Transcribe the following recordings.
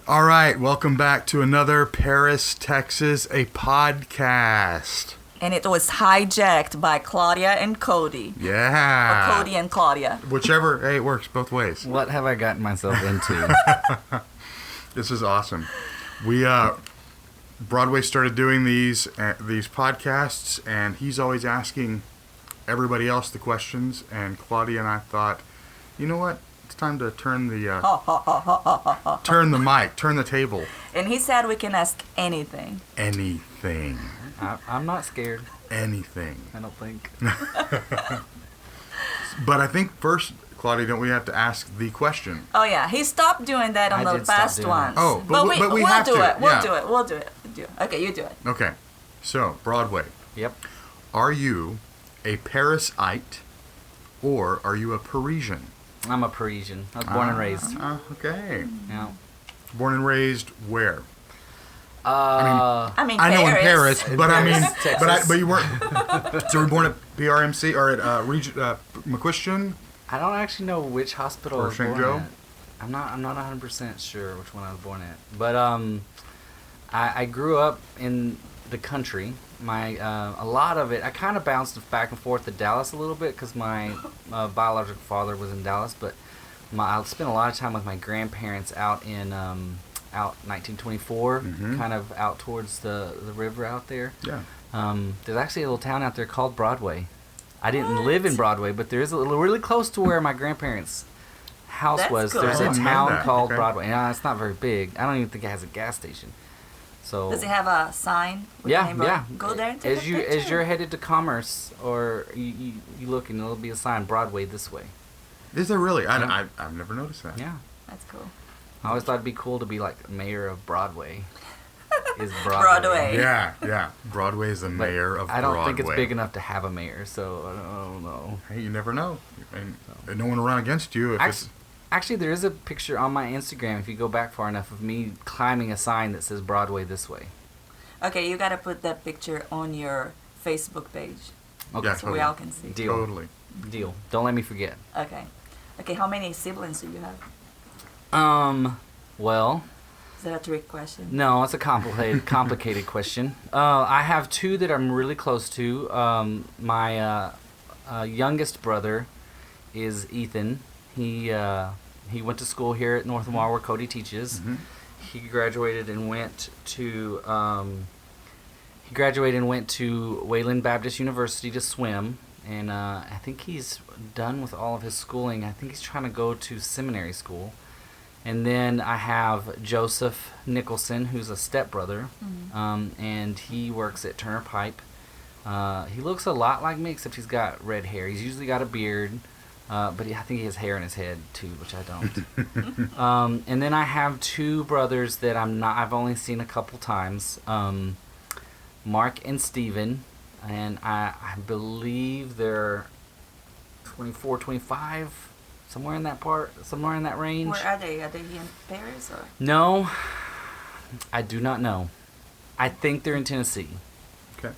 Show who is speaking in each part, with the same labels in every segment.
Speaker 1: All right, welcome back to another Paris, Texas, a podcast.
Speaker 2: And it was hijacked by Claudia and Cody.
Speaker 1: Yeah.
Speaker 2: Or Cody and Claudia.
Speaker 1: Whichever, hey, it works both ways.
Speaker 3: What have I gotten myself into?
Speaker 1: This is awesome. We Broadway started doing these podcasts, and he's always asking everybody else the questions. And Claudia and I thought, you know what? It's time to turn the turn the mic, turn the table.
Speaker 2: And he said we can ask anything.
Speaker 1: Anything.
Speaker 3: I'm not scared.
Speaker 1: Anything.
Speaker 3: I don't think.
Speaker 1: But I think first, Claudia, don't we have to ask the question?
Speaker 2: Oh yeah, he stopped doing that on the past ones.
Speaker 1: Oh, but we have to.
Speaker 2: We'll do it. Okay, you do it.
Speaker 1: Okay, so Broadway.
Speaker 3: Yep.
Speaker 1: Are you a Parisite or are you a Parisian?
Speaker 3: I'm a Parisian. I was born and raised.
Speaker 1: Okay.
Speaker 3: Yeah.
Speaker 1: Born and raised where?
Speaker 2: I mean,
Speaker 1: I know in Paris, but I mean,
Speaker 3: Texas.
Speaker 1: but you weren't. So you were born at PRMC or at McQuestion?
Speaker 3: I don't actually know which hospital I was born
Speaker 1: Shingo?
Speaker 3: at. I'm not 100% sure which one I was born at. But I grew up in the country. A lot of it, I kind of bounced back and forth to Dallas a little bit because my biological father was in Dallas. But I spent a lot of time with my grandparents out 1924, kind of out towards the river out there.
Speaker 1: Yeah.
Speaker 3: There's actually a little town out there called Broadway. I didn't live in Broadway, but there is a little really close to where my grandparents' house
Speaker 2: That's
Speaker 3: was.
Speaker 2: cool.
Speaker 3: There's
Speaker 1: I
Speaker 3: a
Speaker 1: didn't know
Speaker 3: town
Speaker 1: that.
Speaker 3: called
Speaker 1: Okay.
Speaker 3: Broadway. No, it's not very big. I don't even think it has a gas station. So
Speaker 2: Does it have a sign? With the name?
Speaker 3: yeah.
Speaker 2: Go there and take
Speaker 3: As
Speaker 2: a
Speaker 3: you
Speaker 2: picture.
Speaker 3: as you're headed to Commerce, or you look and there'll be a sign Broadway this way.
Speaker 1: Is there really?
Speaker 3: Yeah.
Speaker 1: I've never noticed that.
Speaker 3: Yeah.
Speaker 2: That's cool.
Speaker 3: I always thought it'd be cool to be like mayor of Broadway. Is Broadway.
Speaker 2: Broadway.
Speaker 1: Yeah. Broadway is the
Speaker 3: But
Speaker 1: mayor of Broadway.
Speaker 3: I don't think it's big enough to have a mayor, so I don't know.
Speaker 1: Hey, you never know. And no one will run against you if it's...
Speaker 3: Actually, there is a picture on my Instagram, if you go back far enough, of me climbing a sign that says Broadway this way.
Speaker 2: Okay, you gotta put that picture on your Facebook page.
Speaker 3: Okay.
Speaker 1: Yeah,
Speaker 2: So we all can see.
Speaker 3: Deal.
Speaker 1: Totally.
Speaker 3: Deal. Don't let me forget.
Speaker 2: Okay. Okay, how many siblings do you have?
Speaker 3: Well,
Speaker 2: Is that a trick question?
Speaker 3: no, it's a complicated question. I have two that I'm really close to. My youngest brother is Ethan. He went to school here at North Lamar where Cody teaches.
Speaker 1: Mm-hmm.
Speaker 3: He graduated and went to Wayland Baptist University to swim, and I think he's done with all of his schooling. I think he's trying to go to seminary school. And then I have Joseph Nicholson, who's a stepbrother, and he works at Turner Pipe. He looks a lot like me, except he's got red hair. He's usually got a beard. But I think he has hair in his head too, which I don't. And then I have two brothers that I've only seen a couple times. Mark and Steven, and I believe they're 24, 25, somewhere in that range.
Speaker 2: Where are they? Are they here in Paris or?
Speaker 3: No, I do not know. I think they're in Tennessee,
Speaker 1: Okay.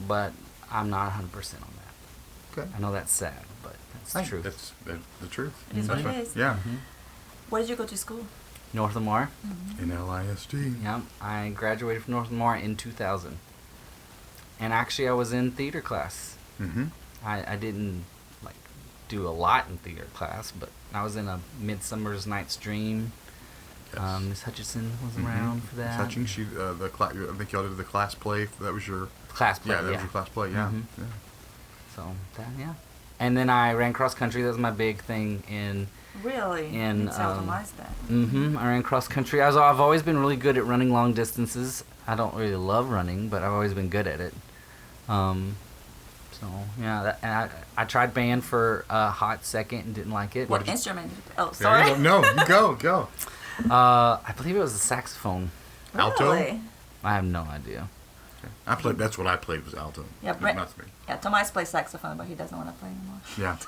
Speaker 3: but I'm not 100% on that.
Speaker 1: Okay.
Speaker 3: I know that's sad, but that's the truth.
Speaker 1: That's the truth.
Speaker 2: It is
Speaker 1: That's
Speaker 2: what it
Speaker 1: right.
Speaker 2: is.
Speaker 1: Yeah.
Speaker 2: Where did you go to school?
Speaker 3: North Lamar.
Speaker 1: In LISD.
Speaker 3: Yeah, I graduated from North Lamar in 2000. And actually, I was in theater class.
Speaker 1: Mm-hmm.
Speaker 3: I didn't do a lot in theater class, but I was in a Midsummer's Night's Dream.
Speaker 1: Yes.
Speaker 3: Miss Hutchinson was
Speaker 1: Mhm.
Speaker 3: around for that.
Speaker 1: Touching, I think y'all did the class play. That was your
Speaker 3: Class play,
Speaker 1: Yeah, that was your class play. Yeah.
Speaker 3: Mhm.
Speaker 1: Yeah.
Speaker 3: So yeah. And then I ran cross country. That was my big thing in.
Speaker 2: Really?
Speaker 3: In,
Speaker 2: You seldom-ized that.
Speaker 3: I ran cross country. I've always been really good at running long distances. I don't really love running, but I've always been good at it. So yeah, and I tried band for a hot second and didn't like it.
Speaker 2: What instrument? Oh,
Speaker 1: There
Speaker 2: sorry.
Speaker 1: you go. No, you go.
Speaker 3: I believe it was a saxophone.
Speaker 1: Alto?
Speaker 2: Really?
Speaker 3: I have no idea.
Speaker 1: Okay. I played. That's what I played was alto.
Speaker 2: Yeah,
Speaker 1: Not
Speaker 2: Brett-
Speaker 1: me.
Speaker 2: Yeah, Tomas plays saxophone, but he doesn't want to play anymore.
Speaker 1: Yeah.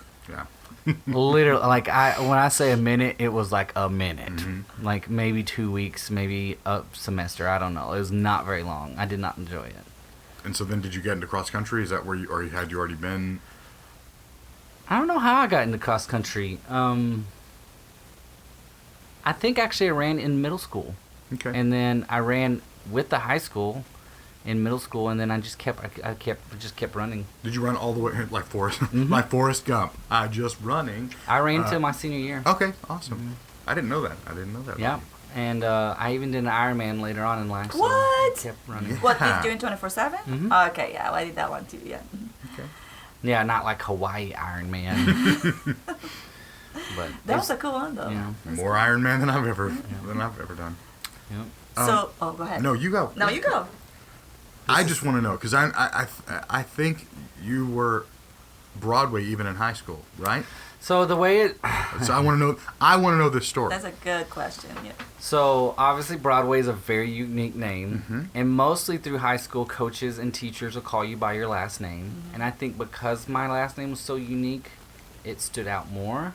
Speaker 3: Literally, when I say a minute, it was like a minute.
Speaker 1: Mhm.
Speaker 3: Like maybe 2 weeks, maybe a semester. I don't know. It was not very long. I did not enjoy it.
Speaker 1: And so then, did you get into cross country? Is that where had you already been?
Speaker 3: I don't know how I got into cross country. I think actually I ran in middle school.
Speaker 1: Okay.
Speaker 3: And then I ran with the high school in middle school, and then I just kept running.
Speaker 1: Did you run all the way like like Forrest Gump? Just running.
Speaker 3: I ran till my senior year.
Speaker 1: Okay, awesome. I didn't know that.
Speaker 3: Yeah. And I even did an Ironman later on in life. So
Speaker 2: What?
Speaker 3: I kept running.
Speaker 1: Yeah.
Speaker 2: What, he's doing 24/7?
Speaker 3: Mhm.
Speaker 2: Okay, yeah, I did that one too, yeah.
Speaker 1: Okay.
Speaker 3: Yeah, not like Hawaii Ironman. But
Speaker 2: That was a cool one, though.
Speaker 3: Yeah.
Speaker 1: More Iron Man than I've ever done.
Speaker 3: Yep.
Speaker 2: So, go ahead.
Speaker 1: No, you go.
Speaker 2: No, you go.
Speaker 1: I just want to know because I think you were Broadway even in high school, right?
Speaker 3: So the way it.
Speaker 1: So I want to know this story.
Speaker 2: That's a good question, yeah.
Speaker 3: So obviously Broadway is a very unique name,
Speaker 1: Mhm.
Speaker 3: and mostly through high school, coaches and teachers will call you by your last name.
Speaker 2: Mm-hmm.
Speaker 3: And I think because my last name was so unique, it stood out more.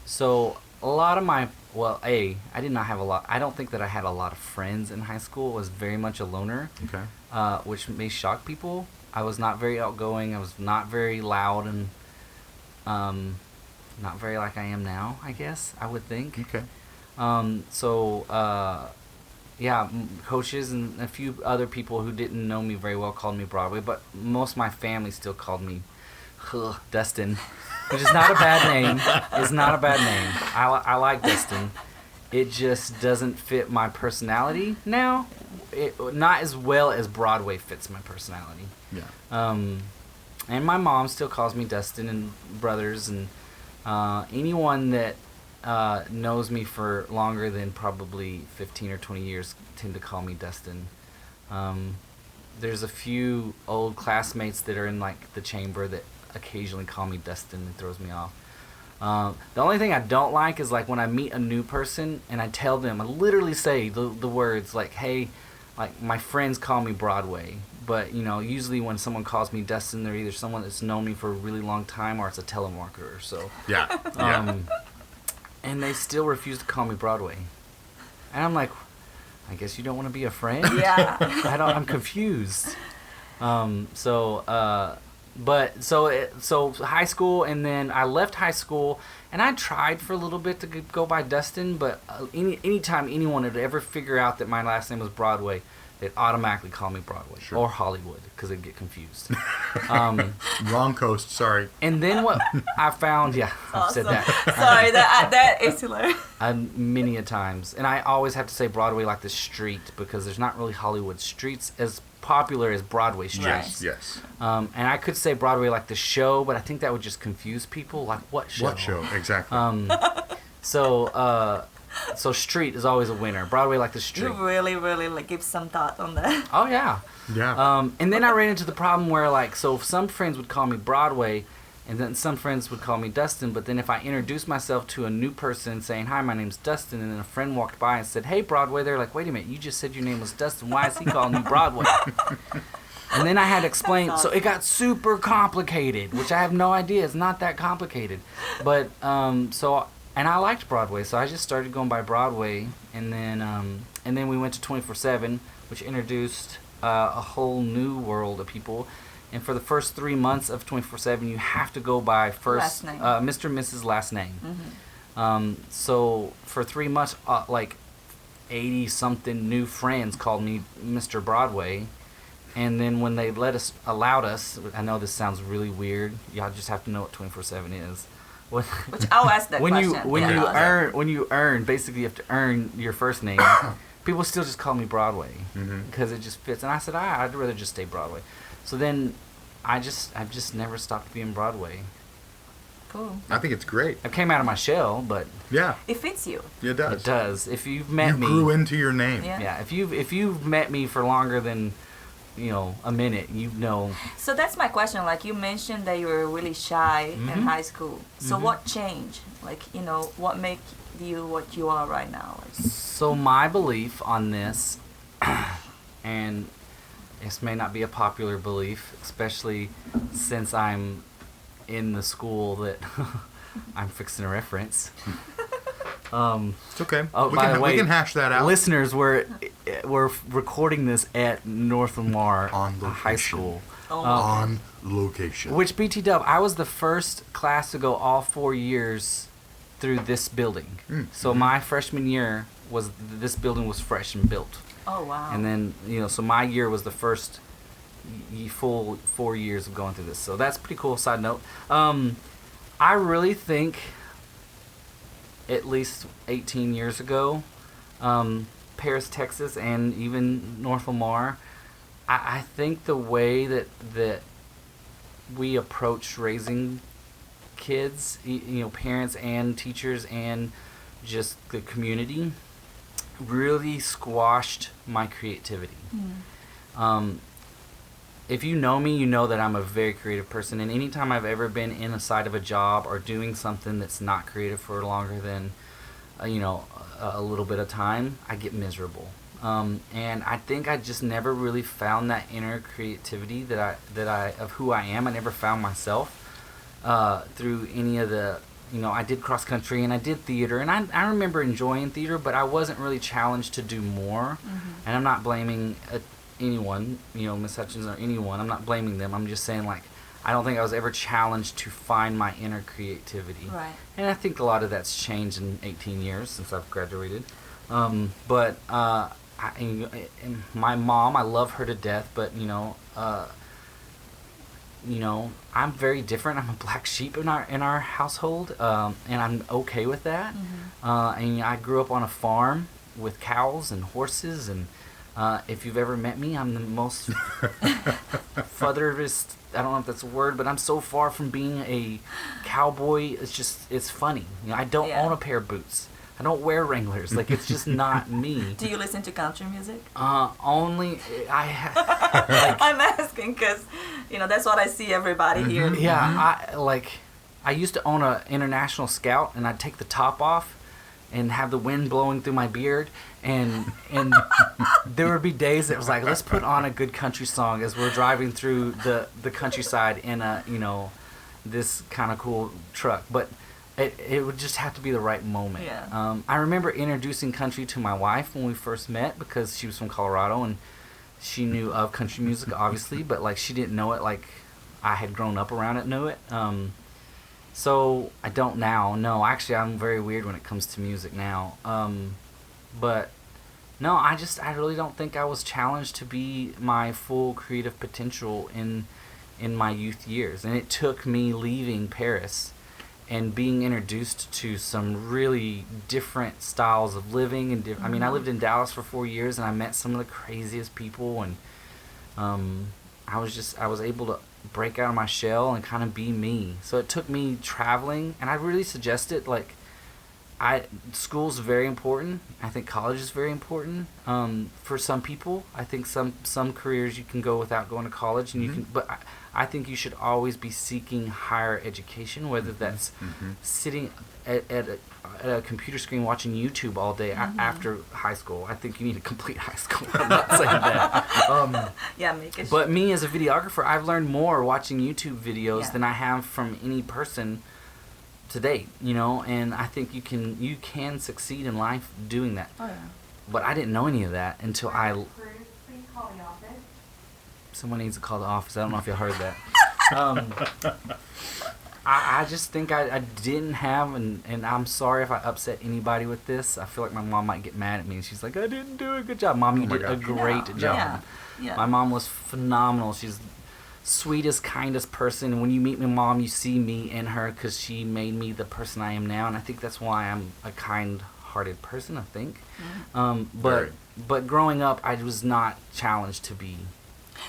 Speaker 3: So a lot of my I did not have a lot. I don't think that I had a lot of friends in high school. I was very much a loner,
Speaker 1: Okay.
Speaker 3: which may shock people. I was not very outgoing. I was not very loud, and not very like I am now, I guess, I would think.
Speaker 1: Okay.
Speaker 3: Coaches and a few other people who didn't know me very well called me Broadway, but most of my family still called me Dustin, which is not a bad name. It's not a bad name. I like Dustin. It just doesn't fit my personality now. Not as well as Broadway fits my personality.
Speaker 1: Yeah.
Speaker 3: And my mom still calls me Dustin, and brothers, and anyone that knows me for longer than probably 15 or 20 years tend to call me Dustin. There's a few old classmates that are in like the chamber that occasionally call me Dustin, and throws me off. The only thing I don't like is like when I meet a new person and I tell them, I literally say the words like, hey, like my friends call me Broadway. But, usually when someone calls me Dustin, they're either someone that's known me for a really long time or it's a telemarketer. So,
Speaker 1: Yeah.
Speaker 3: and they still refuse to call me Broadway. And I'm like, I guess you don't want to be a friend?
Speaker 2: Yeah.
Speaker 3: I'm confused. So high school, and then I left high school, and I tried for a little bit to go by Dustin, but anytime anyone would ever figure out that my last name was Broadway, they'd automatically call me Broadway or Hollywood because they'd get confused.
Speaker 1: Wrong coast. Sorry.
Speaker 3: And then what I found, I've said that.
Speaker 2: Sorry, that is hilarious.
Speaker 3: Many a times. And I always have to say Broadway like the street because there's not really Hollywood streets as popular as Broadway streets.
Speaker 1: Yes.
Speaker 3: And I could say Broadway like the show, but I think that would just confuse people. Like, what show?
Speaker 1: What show? Exactly.
Speaker 3: So street is always a winner. Broadway like the street.
Speaker 2: You really, really like give some thought on that.
Speaker 3: Oh, yeah.
Speaker 1: Yeah.
Speaker 3: And then I ran into the problem where, like, so some friends would call me Broadway, and then some friends would call me Dustin, but then if I introduced myself to a new person saying, hi, my name's Dustin, and then a friend walked by and said, hey, Broadway, they're like, wait a minute, you just said your name was Dustin. Why is he calling you Broadway? And then I had to explain.
Speaker 2: That's
Speaker 3: So
Speaker 2: awesome.
Speaker 3: it got super complicated, which I have no idea. It's not that complicated. But, and I liked Broadway, so I just started going by Broadway, and then we went to 24/7, which introduced a whole new world of people. And for the first 3 months of 24/7, you have to go by first
Speaker 2: Last name.
Speaker 3: Mr. and Mrs. last name.
Speaker 2: Mm-hmm.
Speaker 3: So for 3 months, like 80 something new friends called me Mr. Broadway. And then when they allowed us, I know this sounds really weird. Y'all just have to know what 24/7 is.
Speaker 2: Which I'll ask that
Speaker 3: when
Speaker 2: question.
Speaker 3: when you earn, basically you have to earn your first name. People still just call me Broadway because it just fits. And I said, I'd rather just stay Broadway. So then I've just never stopped being Broadway.
Speaker 2: Cool.
Speaker 1: I think it's great.
Speaker 3: I came out of my shell, but
Speaker 1: Yeah.
Speaker 2: It fits you.
Speaker 1: It does.
Speaker 3: it does. If you've met
Speaker 1: You
Speaker 3: me,
Speaker 1: grew into your name.
Speaker 2: Yeah.
Speaker 3: if you've met me for longer than a minute, you know.
Speaker 2: So that's my question. Like you mentioned that you were really shy in
Speaker 3: Mhm.
Speaker 2: high school. So what changed? Like, what made you what you are right now? Like,
Speaker 3: So my belief on this, and this may not be a popular belief, especially since I'm in the school that I'm fixing to reference.
Speaker 1: It's okay.
Speaker 3: Oh,
Speaker 1: we
Speaker 3: by
Speaker 1: can,
Speaker 3: the way,
Speaker 1: we can hash that out.
Speaker 3: Listeners, we're recording this at North Lamar
Speaker 1: On
Speaker 3: High
Speaker 1: location.
Speaker 3: School.
Speaker 2: oh,
Speaker 1: On location.
Speaker 3: Which BT Dub, I was the first class to go all 4 years through this building.
Speaker 1: Mm.
Speaker 3: So my freshman year this building was fresh and built.
Speaker 2: Oh wow.
Speaker 3: And then, so my year was the first full 4 years of going through this. So that's pretty cool. Side note. I really think at least 18 years ago, Paris, Texas, and even North Lamar, I think the way that we approach raising kids, parents and teachers and just the community, really squashed my creativity. If you know me, you know that I'm a very creative person, and anytime I've ever been inside of a job or doing something that's not creative for longer than a little bit of time, I get miserable. And I think I just never really found that inner creativity that I of who I am. I never found myself through any of the, I did cross country and I did theater, and I remember enjoying theater, but I wasn't really challenged to do more. And I'm not blaming anyone, Miss Hutchins or anyone. I'm not blaming them. I'm just saying, like, I don't think I was ever challenged to find my inner creativity.
Speaker 2: Right.
Speaker 3: And I think a lot of that's changed in 18 years since I've graduated. My mom, I love her to death, but I'm very different. I'm a black sheep in our household, and I'm okay with that. And I grew up on a farm with cows and horses, and if you've ever met me, I'm the most furthest. I don't know if that's a word, but I'm so far from being a cowboy. It's funny. I don't own a pair of boots. I don't wear Wranglers. Like, it's just not me.
Speaker 2: Do you listen to country music?
Speaker 3: Only
Speaker 2: I'm asking because, that's what I see everybody here.
Speaker 3: Yeah, I used to own a International Scout, and I'd take the top off and have the wind blowing through my beard, and there would be days that was like, let's put on a good country song as we're driving through the countryside in a this kind of cool truck, but it would just have to be the right moment.
Speaker 2: Yeah.
Speaker 3: I remember introducing country to my wife when we first met, because she was from Colorado and she knew of country music, obviously, but like she didn't know it like I had grown up around it, knew it. So I don't now. No, actually, I'm very weird when it comes to music now. But no, I really don't think I was challenged to be my full creative potential in my youth years. And it took me leaving Paris and being introduced to some really different styles of living. And I mean, I lived in Dallas for 4 years, and I met some of the craziest people. And I was able to break out of my shell and kind of be me. So it took me traveling, and I really suggest it. Like, school's very important. I think college is very important for some people. I think some careers you can go without going to college, and you can. But I think you should always be seeking higher education, whether that's sitting at a computer screen watching YouTube all day after high school. I think you need to complete high school. I'm not saying that.
Speaker 2: Make it.
Speaker 3: But me as a videographer, I've learned more watching YouTube videos than I have from any person to date, and I think you can succeed in life doing that.
Speaker 2: Oh, yeah.
Speaker 3: But I didn't know any of that until someone needs to call the office. I don't know if you heard that. I just think I didn't have, and I'm sorry if I upset anybody with this. I feel like my mom might get mad at me. She's like, I didn't do a good job. Mom, you did a great job.
Speaker 2: Yeah.
Speaker 3: My mom was phenomenal. She's sweetest, kindest person. When you meet my mom, you see me in her, because she made me the person I am now, and I think that's why I'm a kind-hearted person, I think. But growing up, I was not challenged to be.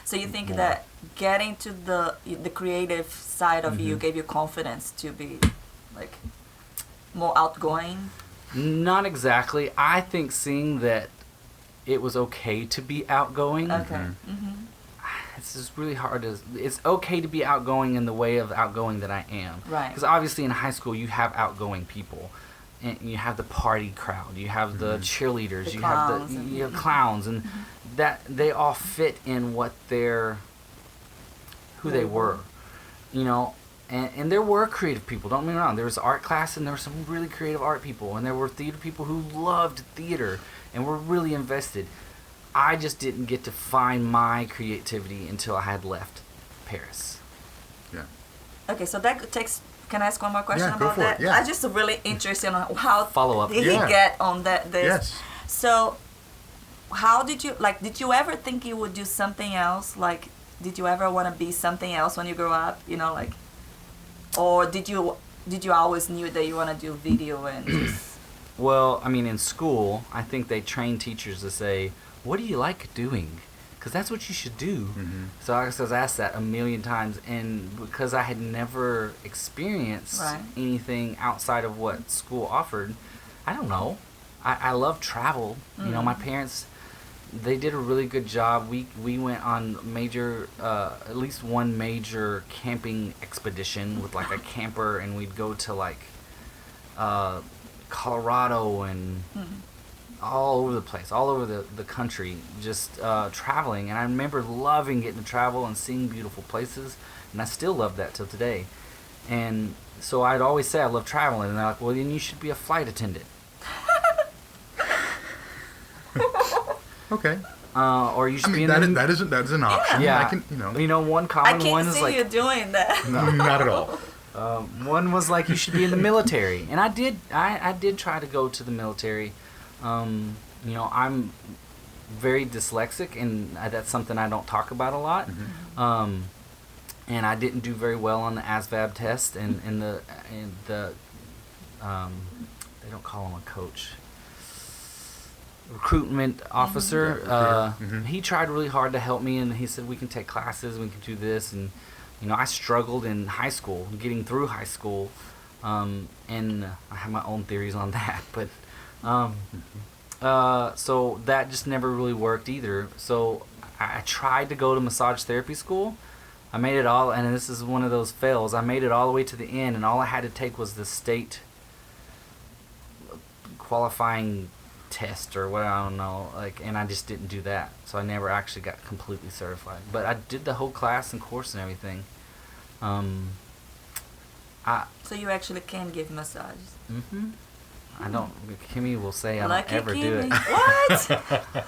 Speaker 2: So you think that getting to the creative side of you gave you confidence to be like more outgoing?
Speaker 3: Not exactly. I think seeing that it was okay to be outgoing.
Speaker 2: Okay.
Speaker 3: It's just really hard it's okay to be outgoing in the way of outgoing that I am.
Speaker 2: Right.
Speaker 3: Because obviously in high school you have outgoing people. And you have the party crowd, you have the cheerleaders, you have clowns, and that they all fit in what who they were, and there were creative people. Don't get me wrong. There was art class, and there were some really creative art people, and there were theater people who loved theater and were really invested. I just didn't get to find my creativity until I had left Paris.
Speaker 1: Yeah.
Speaker 2: Okay, so that takes. Can I ask one more question
Speaker 1: go
Speaker 2: about
Speaker 1: for
Speaker 2: that?
Speaker 1: it, yeah.
Speaker 2: I'm just really interested in how
Speaker 3: Follow up.
Speaker 2: did he get on this?
Speaker 1: Yes.
Speaker 2: So, how did you like? Did you ever think you would do something else? Like, did you ever want to be something else when you grew up? You know, like, or did you always knew that you want to do video and just...
Speaker 3: Well, I mean, in school, I think they train teachers to say, "What do you like doing?" Because that's what you should do.
Speaker 1: Mm-hmm.
Speaker 3: So I was asked that a million times, and because I had never experienced
Speaker 2: Right.
Speaker 3: anything outside of what school offered, I don't know. I love travel. You know, my parents, they did a really good job. We went on major, at least one major camping expedition with like a camper, and we'd go to like Colorado and all over the place, all over the country, just traveling. And I remember loving getting to travel and seeing beautiful places, and I still love that till today. And so I'd always say I love traveling, and they're like, well, then you should be a flight attendant.
Speaker 1: Okay.
Speaker 3: Or you should be in
Speaker 1: that is an option.
Speaker 3: Yeah.
Speaker 1: I can,
Speaker 3: You know, one
Speaker 2: I
Speaker 3: common
Speaker 2: can't
Speaker 3: one is
Speaker 2: see
Speaker 3: like...
Speaker 2: you doing that.
Speaker 1: No, not at all.
Speaker 3: One was like you should be in the military, and I did try to go to the military. You know, I'm very dyslexic, and that's something I don't talk about a lot.
Speaker 1: Mm-hmm.
Speaker 3: And I didn't do very well on the ASVAB test, and the they don't call him a coach, recruitment officer.
Speaker 1: Mm-hmm.
Speaker 3: He tried really hard to help me, and he said we can take classes, we can do this, and you know, I struggled in high school, getting through high school, and I have my own theories on that, but so that just never really worked either. So I tried to go to massage therapy school. I made it all, and this is one of those fails. I made it all the way to the end, and all I had to take was the state qualifying test or what, I don't know, like, and I just didn't do that. So I never actually got completely certified. But I did the whole class and course and everything.
Speaker 2: So you actually can give massages.
Speaker 3: I don't. Kimmy will say I
Speaker 2: Lucky
Speaker 3: don't ever do it.
Speaker 2: Kimmy. What?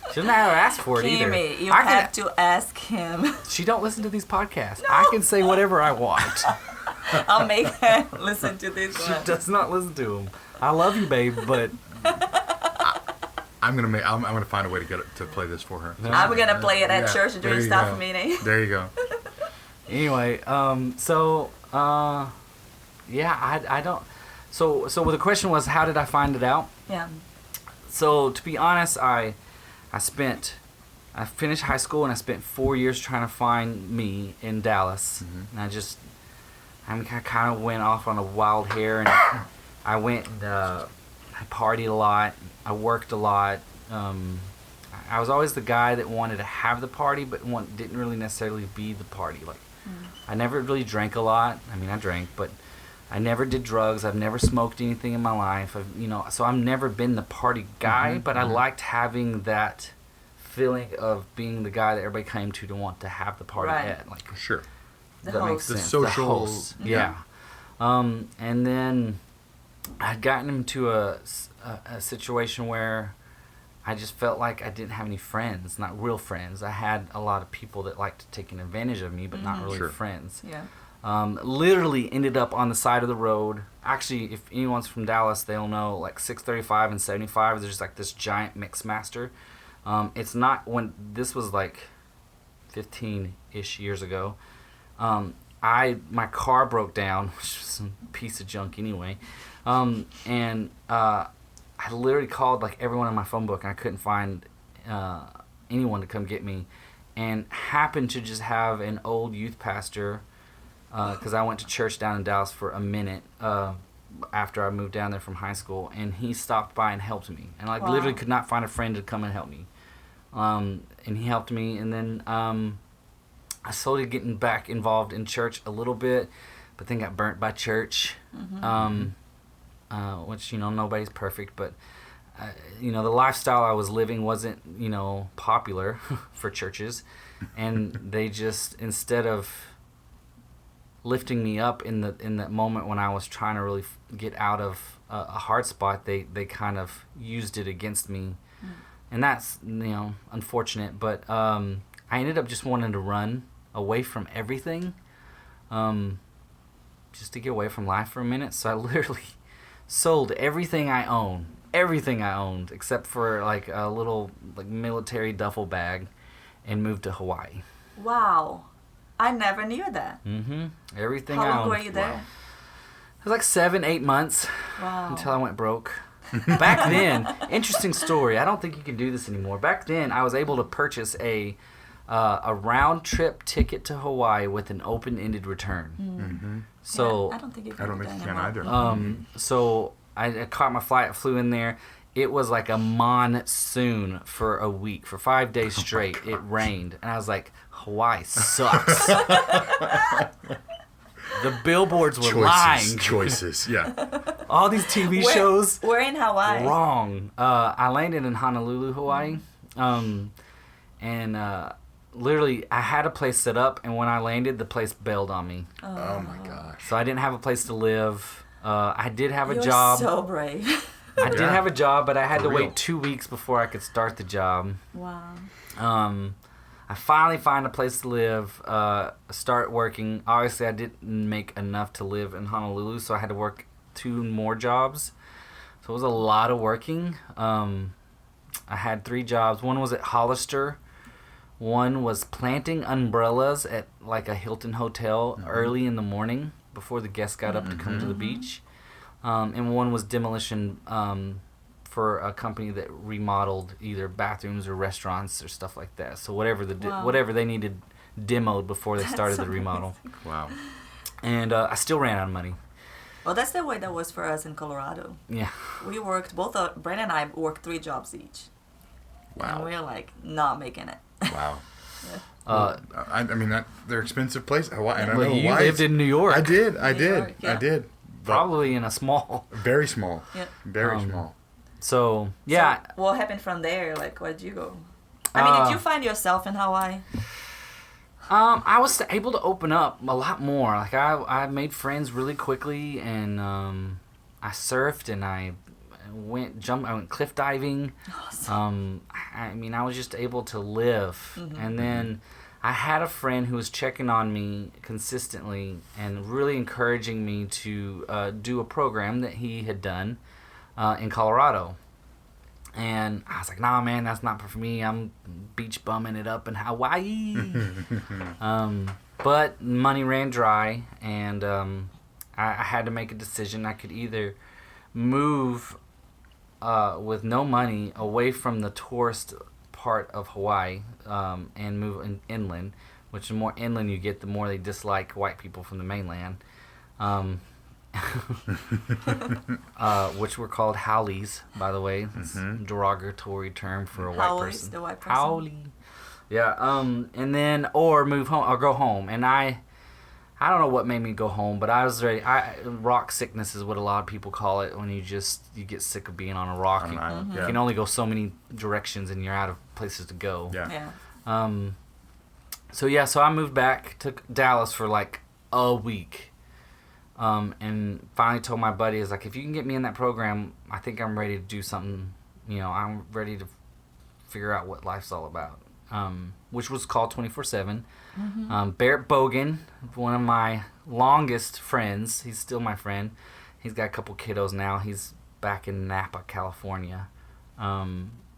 Speaker 3: She doesn't have to ask for it either.
Speaker 2: Kimmy, you
Speaker 3: I
Speaker 2: have to ask him.
Speaker 3: She don't listen to these podcasts. I can say whatever I want.
Speaker 2: I'll make her listen to this
Speaker 3: She
Speaker 2: one.
Speaker 3: does not listen to them. I love you, babe, but
Speaker 1: I'm gonna find a way to play this for her.
Speaker 2: I'm gonna play it at
Speaker 1: Yeah,
Speaker 2: church
Speaker 1: there
Speaker 2: during
Speaker 1: you
Speaker 2: staff
Speaker 1: go.
Speaker 2: meeting.
Speaker 1: There you go.
Speaker 3: anyway, yeah, I don't. So the question was, how did I find it out?
Speaker 2: Yeah.
Speaker 3: So to be honest, I finished high school and I spent 4 years trying to find me in Dallas, and I kind of went off on a wild hair, and I went and I partied a lot, I worked a lot. I was always the guy that wanted to have the party, but didn't really necessarily be the party. Like, I never really drank a lot. I mean, I drank, but I never did drugs. I've never smoked anything in my life. So I've never been the party guy, but I liked having that feeling of being the guy that everybody came to want to have the party
Speaker 2: Right.
Speaker 3: at. Like,
Speaker 1: Sure.
Speaker 2: The
Speaker 3: that makes
Speaker 2: host.
Speaker 1: The
Speaker 3: sense.
Speaker 1: social-
Speaker 3: The host. Yeah. And then I'd gotten into a situation where I just felt like I didn't have any friends, not real friends. I had a lot of people that liked taking advantage of me, but not really
Speaker 1: Sure.
Speaker 3: friends.
Speaker 2: Yeah.
Speaker 3: Literally ended up on the side of the road. Actually, if anyone's from Dallas, they'll know, like 635 and 75, there's like this giant mix master. It's not, when this was like 15-ish years ago. My car broke down, which was a piece of junk anyway. And I literally called like everyone in my phone book, and I couldn't find anyone to come get me. And happened to just have an old youth pastor, because I went to church down in Dallas for a minute after I moved down there from high school, and he stopped by and helped me. And I
Speaker 2: Wow.
Speaker 3: literally could not find a friend to come and help me. And he helped me, and then I slowly getting back involved in church a little bit, but then got burnt by church, which, nobody's perfect, but the lifestyle I was living wasn't, popular for churches, and they just, instead of lifting me up in that moment when I was trying to really get out of a hard spot, they kind of used it against me. And that's, unfortunate, but I ended up just wanting to run away from everything, just to get away from life for a minute. So I literally sold everything I own, everything I owned except for like a little like military duffel bag, and moved to Hawaii.
Speaker 2: Wow. I never knew that.
Speaker 3: Everything
Speaker 2: How
Speaker 3: I
Speaker 2: long
Speaker 3: owned.
Speaker 2: were you there?
Speaker 3: It was like 7-8 months
Speaker 2: Wow.
Speaker 3: until I went broke. Back then, interesting story. I don't think you can do this anymore. Back then, I was able to purchase a round trip ticket to Hawaii with an open-ended return. So
Speaker 2: Yeah, I don't think you can.
Speaker 1: I don't
Speaker 2: do
Speaker 1: think
Speaker 2: that
Speaker 1: you can
Speaker 2: anymore.
Speaker 1: either.
Speaker 3: So I caught my flight, flew in there. It was like a monsoon for a week. For 5 days straight, it rained. And I was like, Hawaii sucks. The billboards were lying.
Speaker 1: Choices, yeah.
Speaker 3: All these TV shows.
Speaker 2: We're in Hawaii.
Speaker 3: Wrong. I landed in Honolulu, Hawaii. And literally, I had a place set up. And when I landed, the place bailed on me.
Speaker 1: Oh, my gosh.
Speaker 3: So I didn't have a place to live. I did have a
Speaker 2: You're
Speaker 3: job.
Speaker 2: so brave.
Speaker 3: I did have a job, but I had
Speaker 1: For
Speaker 3: to
Speaker 1: real.
Speaker 3: wait 2 weeks before I could start the job.
Speaker 2: Wow.
Speaker 3: I finally find a place to live, start working. Obviously, I didn't make enough to live in Honolulu, so I had to work 2 more jobs. So it was a lot of working. I had 3 jobs. One was at Hollister. One was planting umbrellas at like a Hilton hotel early in the morning before the guests got up to come to the beach. And one was demolition for a company that remodeled either bathrooms or restaurants or stuff like that. So whatever
Speaker 2: Wow.
Speaker 3: whatever they needed demoed before they started
Speaker 2: That's
Speaker 3: the remodel.
Speaker 1: Wow.
Speaker 3: And I still ran out of money.
Speaker 2: Well, that's the way that was for us in Colorado.
Speaker 3: Yeah.
Speaker 2: We worked, Brandon and I worked 3 jobs each. And we
Speaker 1: Wow.
Speaker 2: were like, not making it.
Speaker 1: Wow.
Speaker 3: Uh,
Speaker 1: I mean, they're expensive places. Hawaii, and I
Speaker 3: well,
Speaker 1: know
Speaker 3: you
Speaker 1: Hawaii.
Speaker 3: lived in New York.
Speaker 1: I did.
Speaker 2: New York,
Speaker 1: I
Speaker 2: yeah.
Speaker 1: did. But
Speaker 3: Probably in a small.
Speaker 1: very small.
Speaker 2: Yeah.
Speaker 1: Very small.
Speaker 3: So, yeah.
Speaker 2: So what happened from there? Like, where'd you go? I mean, did you find yourself in Hawaii?
Speaker 3: I was able to open up a lot more. Like I made friends really quickly, and I surfed and I went cliff diving.
Speaker 2: Awesome.
Speaker 3: I mean, I was just able to live, and then I had a friend who was checking on me consistently and really encouraging me to do a program that he had done in Colorado. And I was like, nah, man, that's not for me. I'm beach bumming it up in Hawaii. But money ran dry, and I had to make a decision. I could either move with no money away from the tourist part of Hawaii and move inland, which the more inland you get, the more they dislike white people from the mainland. Which were called haoles, by the way. It's a derogatory term for a white
Speaker 2: Haole is
Speaker 3: person.
Speaker 2: the white person.
Speaker 3: Haole. Yeah. And then or move home or go home. And I don't know what made me go home, but I was ready. Rock sickness is what a lot of people call it when you get sick of being on a rock.
Speaker 1: On an island,
Speaker 3: You
Speaker 1: yeah.
Speaker 3: can only go so many directions, and you're out of places to go.
Speaker 1: Yeah.
Speaker 2: Yeah.
Speaker 3: So I moved back to Dallas for like a week. And finally told my buddy, is like, if you can get me in that program, I think I'm ready to do something. I'm ready to figure out what life's all about. Which was called 24/7. Barrett Bogan, one of my longest friends. He's still my friend. He's got a couple kiddos now. He's back in Napa, California.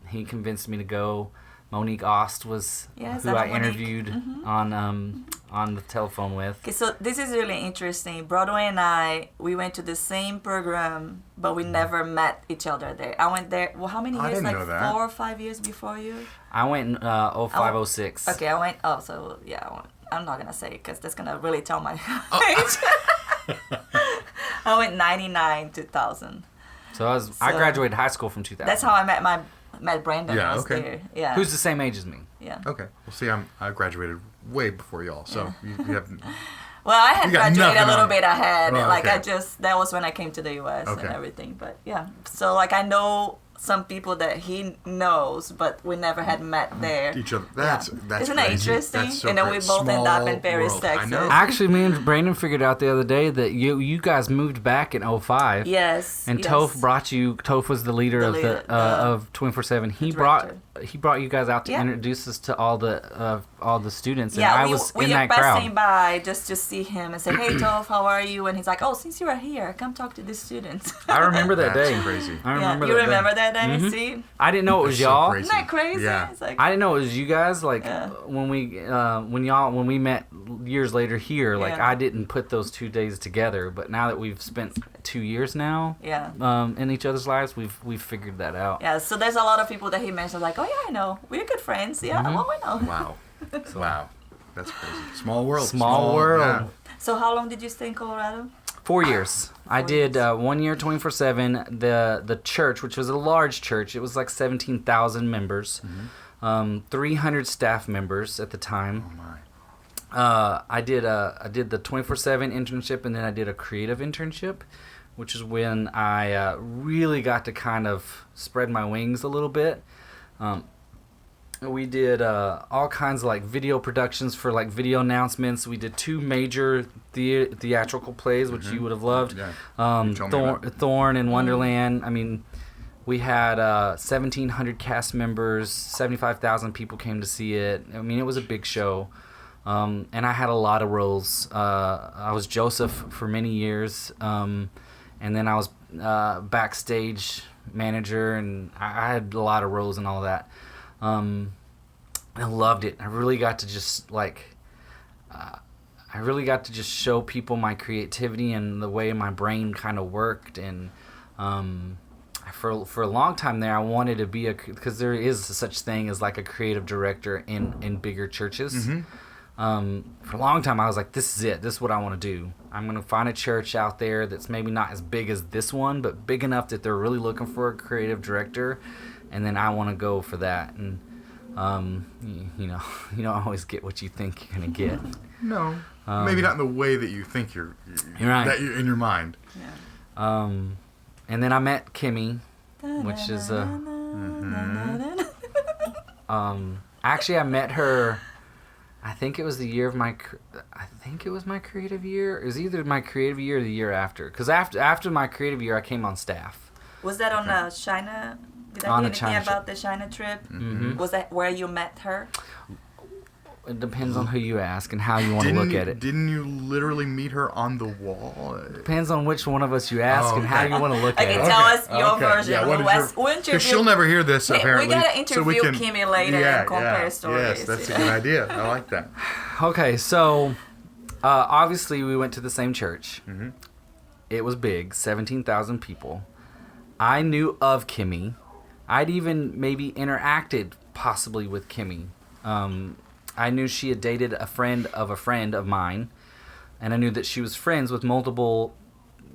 Speaker 3: He convinced me to go. Monique Ost was
Speaker 2: Yes,
Speaker 3: who
Speaker 2: I know
Speaker 3: I
Speaker 2: Monique.
Speaker 3: interviewed on the telephone with.
Speaker 2: Okay, so this is really interesting. Broadway and we went to the same program, but we never met each other there. I went there, well, how many
Speaker 1: I
Speaker 2: years?
Speaker 1: didn't
Speaker 2: Like
Speaker 1: know that.
Speaker 2: 4 or 5 years before you?
Speaker 3: I went in 05, 06.
Speaker 2: Okay, I went, I'm not going to say it because that's going to really tell my
Speaker 1: Oh.
Speaker 2: age. I went 99, 2000.
Speaker 3: So I
Speaker 2: So-
Speaker 3: graduated high school from 2000.
Speaker 2: That's how I met Brandon.
Speaker 1: Yeah,
Speaker 2: I was
Speaker 1: okay.
Speaker 2: there. Yeah.
Speaker 3: Who's the same age as me.
Speaker 2: Yeah.
Speaker 1: Okay. Well, see, I graduated way before y'all, so you have.
Speaker 2: Well, I had
Speaker 1: You got
Speaker 2: graduated a
Speaker 1: nothing
Speaker 2: little
Speaker 1: on-
Speaker 2: bit ahead.
Speaker 1: Oh,
Speaker 2: Like
Speaker 1: okay.
Speaker 2: that was when I came to the U.S.
Speaker 1: Okay.
Speaker 2: and everything. But yeah, so like I know some people that he knows, but we never had met there.
Speaker 1: Each other. That's
Speaker 2: Isn't
Speaker 1: crazy.
Speaker 2: that interesting?
Speaker 1: That's so
Speaker 2: And then we
Speaker 1: great.
Speaker 2: both end up in
Speaker 1: Small
Speaker 2: Paris,
Speaker 1: world. I
Speaker 2: Texas.
Speaker 1: know.
Speaker 3: Actually, me and Brandon figured out the other day that you guys moved back in 05.
Speaker 2: Yes.
Speaker 3: And
Speaker 2: yes.
Speaker 3: Toph brought you. Toph was the leader of
Speaker 2: leader,
Speaker 3: of 24/7. He
Speaker 2: director.
Speaker 3: brought you guys out to
Speaker 2: Yeah.
Speaker 3: introduce us to all the students. And
Speaker 2: Yeah,
Speaker 3: I
Speaker 2: we
Speaker 3: was
Speaker 2: we
Speaker 3: in
Speaker 2: are
Speaker 3: that crowd.
Speaker 2: passing by just to see him and say, "Hey, Toph, how are you?" And he's like, "Oh, since you are here, come talk to the students."
Speaker 3: I remember that
Speaker 1: That's
Speaker 3: day.
Speaker 1: crazy.
Speaker 3: I remember
Speaker 2: you
Speaker 3: that
Speaker 2: remember
Speaker 3: day.
Speaker 2: that day?
Speaker 3: Mhm.
Speaker 2: See,
Speaker 3: I didn't know it was
Speaker 1: That's so
Speaker 3: y'all.
Speaker 1: crazy.
Speaker 2: isn't that crazy?
Speaker 1: Yeah.
Speaker 2: It's like,
Speaker 3: I didn't know it was you guys. Like
Speaker 2: Yeah.
Speaker 3: when we met years later here. Like
Speaker 2: Yeah.
Speaker 3: I didn't put those 2 days together. But now that we've spent 2 years now,
Speaker 2: yeah.
Speaker 3: in each other's lives, we've figured that out.
Speaker 2: Yeah, so there's a lot of people that he mentioned, like, "Oh yeah, I know, we're good friends." Yeah,
Speaker 3: Mhm.
Speaker 2: well, we know.
Speaker 1: Wow. Wow. That's crazy. Small world.
Speaker 3: Small world.
Speaker 1: Yeah.
Speaker 2: So how long did you stay in Colorado?
Speaker 3: 4 years. I
Speaker 2: 4
Speaker 3: did
Speaker 2: years.
Speaker 3: 1 year 24/7. The church, which was a large church, it was like 17,000 members, 300 staff members at the time.
Speaker 1: Oh my.
Speaker 3: I did the 24/7 internship, and then I did a creative internship, which is when I really got to kind of spread my wings a little bit. We did all kinds of like video productions for like video announcements. We did 2 major theatrical plays, which you would have loved.
Speaker 1: Yeah. You told me about.
Speaker 3: Thorn and Wonderland. I mean, we had 1,700 cast members. 75,000 people came to see it. I mean, it was a big show. And I had a lot of roles. I was Joseph for many years. And then I was backstage manager, and I had a lot of roles and all that. I loved it. I really got to just show people my creativity and the way my brain kind of worked. And for a long time there, I wanted to be because there is such thing as like a creative director in bigger churches.
Speaker 1: Mm-hmm.
Speaker 3: For a long time, I was like, this is it. This is what I want to do. I'm going to find a church out there that's maybe not as big as this one, but big enough that they're really looking for a creative director. And then I want to go for that. And, you don't always get what you think you're going to get.
Speaker 1: No. Maybe not in the way that you think you're
Speaker 3: right.
Speaker 1: that you're in your mind.
Speaker 2: Yeah.
Speaker 3: And then I met Kimmy, which is actually I met her. I think it was the year of my creative year. It was either my creative year or the year after. Because after my creative year, I came on staff.
Speaker 2: Was that on the China? Did I
Speaker 3: On
Speaker 2: hear
Speaker 3: the
Speaker 2: anything
Speaker 3: China
Speaker 2: about the China trip?
Speaker 3: Mm-hmm.
Speaker 2: Was that where you met her?
Speaker 3: It depends on who you ask and how you want to look at it.
Speaker 1: Didn't you literally meet her on the wall?
Speaker 3: Depends on which one of us you ask and how you want to look at
Speaker 2: Okay,
Speaker 3: it.
Speaker 2: tell us your
Speaker 1: Okay.
Speaker 2: version.
Speaker 1: Yeah, what is
Speaker 2: We'll interview.
Speaker 1: Because she'll never hear this,
Speaker 2: Hey,
Speaker 1: apparently.
Speaker 2: we gotta
Speaker 1: so
Speaker 2: interview
Speaker 1: we can,
Speaker 2: Kimmy later and compare stories.
Speaker 1: Yes, that's a good idea. I like that.
Speaker 3: Okay, so obviously we went to the same church.
Speaker 1: Mm-hmm.
Speaker 3: It was big, 17,000 people. I knew of Kimmy. I'd even maybe interacted possibly with Kimmy. I knew she had dated a friend of mine, and I knew that she was friends with multiple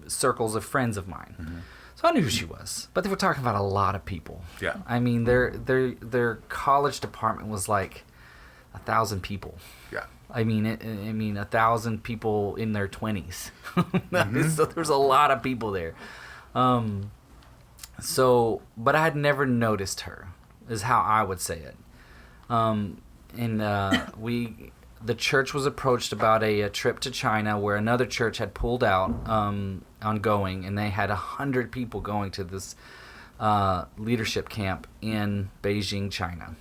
Speaker 3: circles of friends of mine.
Speaker 1: Mm-hmm.
Speaker 3: So I knew who she was. But they were talking about a lot of people.
Speaker 1: Yeah.
Speaker 3: I mean, their college department was like 1,000 people.
Speaker 1: Yeah.
Speaker 3: I mean, 1,000 people in their 20s.
Speaker 1: Mm-hmm.
Speaker 3: So there's a lot of people there. But I had never noticed her, is how I would say it. The church was approached about a trip to China where another church had pulled out on going, and they had 100 people going to this leadership camp in Beijing, China.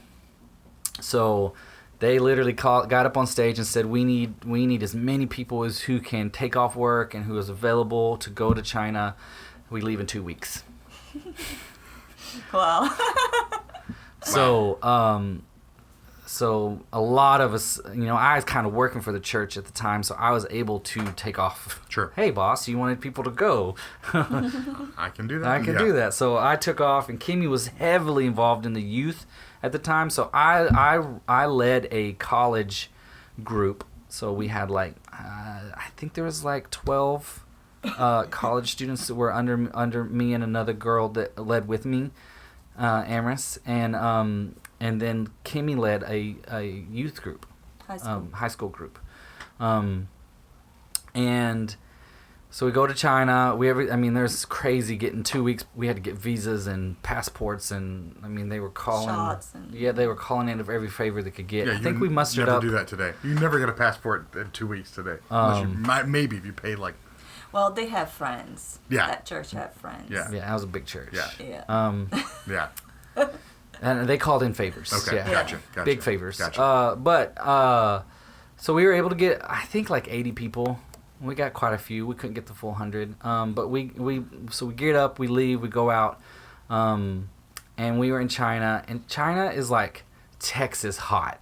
Speaker 3: So they literally got up on stage and said, we need as many people as who can take off work and who is available to go to China. We leave in 2 weeks.
Speaker 2: Wow.
Speaker 3: So a lot of us, I was kind of working for the church at the time, so I was able to take off.
Speaker 1: Sure.
Speaker 3: Hey, boss, you wanted people to go.
Speaker 1: I can do that.
Speaker 3: I can do that. So I took off, and Kimmy was heavily involved in the youth at the time. So I led a college group. So we had I think there was 12 college students that were under me and another girl that led with me, Amaris, and then Kimmy led a youth group, high school group, and So we go to China. There's crazy getting 2 weeks. We had to get visas and passports, and they were calling.
Speaker 2: Shots and...
Speaker 3: Yeah, they were calling in of every favor they could get.
Speaker 1: Yeah,
Speaker 3: I think we mustered
Speaker 1: never
Speaker 3: up.
Speaker 1: do that today. You never get a passport in 2 weeks today. Unless you maybe if you pay like.
Speaker 2: Well, they have friends.
Speaker 1: Yeah.
Speaker 2: That church have friends.
Speaker 1: Yeah.
Speaker 3: Yeah, that was a big church.
Speaker 2: Yeah.
Speaker 1: Yeah.
Speaker 3: And they called in favors.
Speaker 1: Okay,
Speaker 3: Yeah.
Speaker 1: gotcha.
Speaker 3: Big favors.
Speaker 1: Gotcha.
Speaker 3: So we were able to get, I think, like 80 people. We got quite a few. We couldn't get the full 100. But we geared up, we leave, we go out, and we were in China. And China is like Texas hot.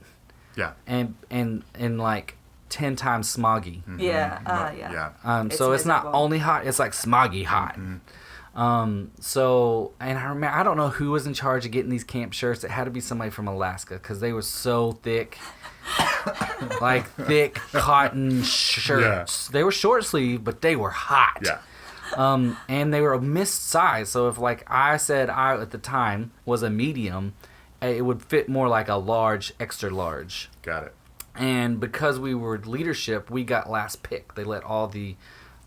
Speaker 1: Yeah.
Speaker 3: And like 10 times smoggy.
Speaker 1: Mm-hmm.
Speaker 2: Yeah.
Speaker 1: Yeah.
Speaker 3: So it's not only hot, it's like smoggy hot.
Speaker 1: Mm-hmm.
Speaker 3: And I remember, I don't know who was in charge of getting these camp shirts. It had to be somebody from Alaska because they were so thick. Like thick cotton shirts. Yeah. They were short sleeve, but they were hot.
Speaker 1: Yeah.
Speaker 3: And they were a missed size. So if like I said I at the time was a medium, it would fit more like a large, extra large.
Speaker 1: Got it.
Speaker 3: And because we were leadership, we got last pick. They let all the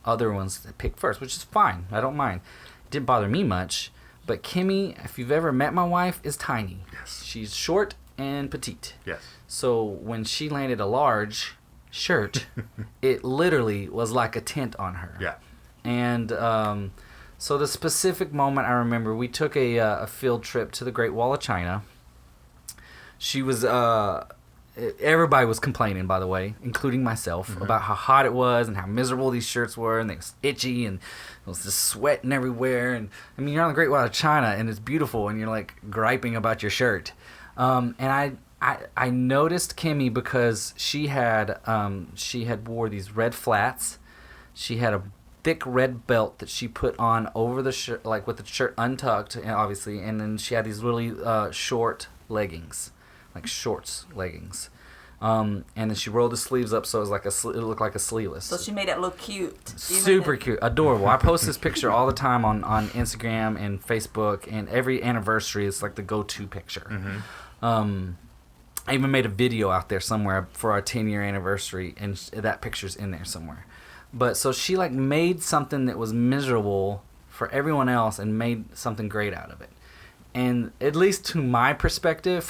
Speaker 3: other ones pick first, which is fine. I don't mind. It didn't bother me much. But Kimmy, if you've ever met my wife, is tiny.
Speaker 1: Yes.
Speaker 3: She's short and petite.
Speaker 1: Yes.
Speaker 3: So when she landed a large shirt, it literally was like a tent on her.
Speaker 1: Yeah.
Speaker 3: And so the specific moment I remember, we took a field trip to the Great Wall of China. She was... everybody was complaining, by the way, including myself, about how hot it was and how miserable these shirts were, and they was itchy, and it was just sweating everywhere. And you're on the Great Wall of China, and it's beautiful, and you're like griping about your shirt. And I noticed Kimmy because she had wore these red flats. She had a thick red belt that she put on over the shirt, like with the shirt untucked, obviously, and then she had these really short leggings. Like shorts leggings, and then she rolled the sleeves up so it was like it looked like a sleeveless.
Speaker 2: So she made it look cute.
Speaker 3: Super cute, adorable. I post this picture all the time on Instagram and Facebook, and every anniversary it's like the go-to picture.
Speaker 1: Mm-hmm.
Speaker 3: I even made a video out there somewhere for our 10-year anniversary, and that picture's in there somewhere. But so she like made something that was miserable for everyone else and made something great out of it. And at least from my perspective,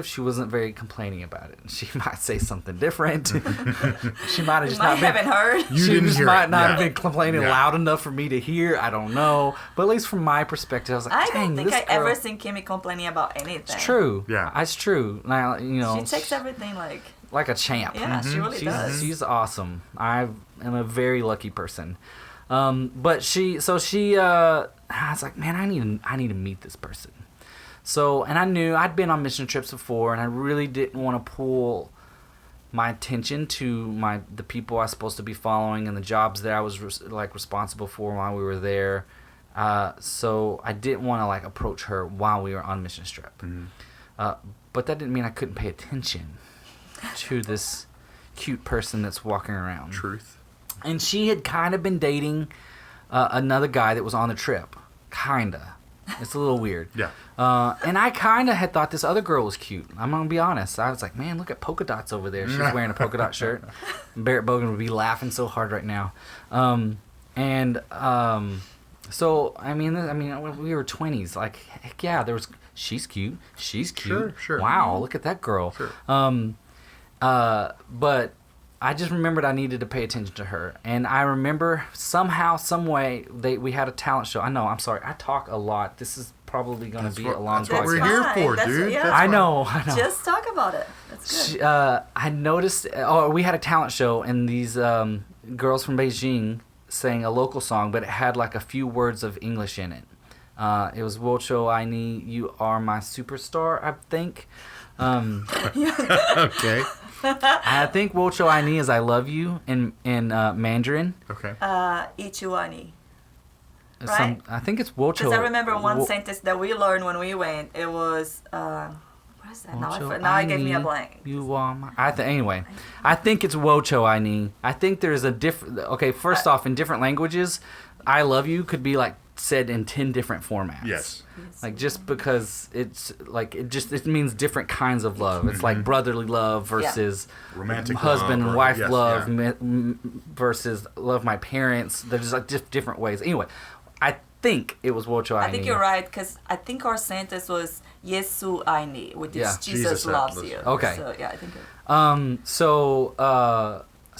Speaker 3: she wasn't very complaining about it. She might say something different. She might have just not been.
Speaker 2: Haven't heard.
Speaker 3: She just might not have been complaining loud enough for me to hear. I don't know. But at least from my perspective, I was like,
Speaker 2: I
Speaker 3: dang,
Speaker 2: don't think
Speaker 3: this
Speaker 2: I
Speaker 3: girl.
Speaker 2: ever seen Kimmy complaining about anything.
Speaker 3: It's true.
Speaker 1: Yeah.
Speaker 3: It's true. Now,
Speaker 2: She takes everything
Speaker 3: like a champ.
Speaker 2: Yeah, she really does.
Speaker 3: She's awesome. I am a very lucky person. But I was like, man, I need to meet this person. So, and I knew I'd been on mission trips before, and I really didn't want to pull my attention to the people I was supposed to be following and the jobs that I was responsible for while we were there. So I didn't want to approach her while we were on mission trip.
Speaker 1: Mm-hmm.
Speaker 3: But that didn't mean I couldn't pay attention to this cute person that's walking around.
Speaker 1: Truth.
Speaker 3: And she had kind of been dating another guy that was on the trip. Kinda. It's a little weird.
Speaker 1: Yeah.
Speaker 3: And I kind of had thought this other girl was cute. I'm going to be honest. I was like, man, look at polka dots over there. She's wearing a polka dot shirt. Barrett Bogan would be laughing so hard right now. So, we were 20s. Like, heck yeah, she's cute. She's cute.
Speaker 1: Sure.
Speaker 3: Wow, look at that girl.
Speaker 1: Sure.
Speaker 3: But I just remembered I needed to pay attention to her. And I remember somehow, some way, we had a talent show. I'm sorry. I talk a lot. This is probably going to be a long
Speaker 1: podcast. That's what we're
Speaker 3: podcast.
Speaker 1: here for, dude.
Speaker 2: Yeah.
Speaker 3: I know.
Speaker 2: Just talk about it. That's good.
Speaker 3: I noticed, we had a talent show, and these girls from Beijing sang a local song, but it had a few words of English in it. It was Wocho Aini, you are my superstar, I think.
Speaker 1: Okay.
Speaker 3: I think Wocho Aini is I love you in Mandarin.
Speaker 1: Okay.
Speaker 2: Ichuani. Right?
Speaker 3: I think it's Wocho.
Speaker 2: Because I remember one sentence that we learned when we went. It was, what is that? Now it gave me a blank.
Speaker 3: You are my... Anyway, I think it's Wocho Aini. I think there's a different... Okay, first off, in different languages, I love you could be said in 10 different formats.
Speaker 1: Yes.
Speaker 3: Like, just because it's like it means different kinds of love. It's like brotherly love versus
Speaker 1: romantic
Speaker 3: husband
Speaker 1: love
Speaker 3: and
Speaker 1: or-
Speaker 3: wife
Speaker 1: yes,
Speaker 3: love
Speaker 1: yeah.
Speaker 3: versus love my parents. There's like just different ways. Anyway, I think it was Wocho
Speaker 2: I think you're right, because I think our sentence was Yesu aini, which is
Speaker 3: Yeah.
Speaker 2: Jesus loves you.
Speaker 3: Okay.
Speaker 2: So yeah, I think.
Speaker 3: So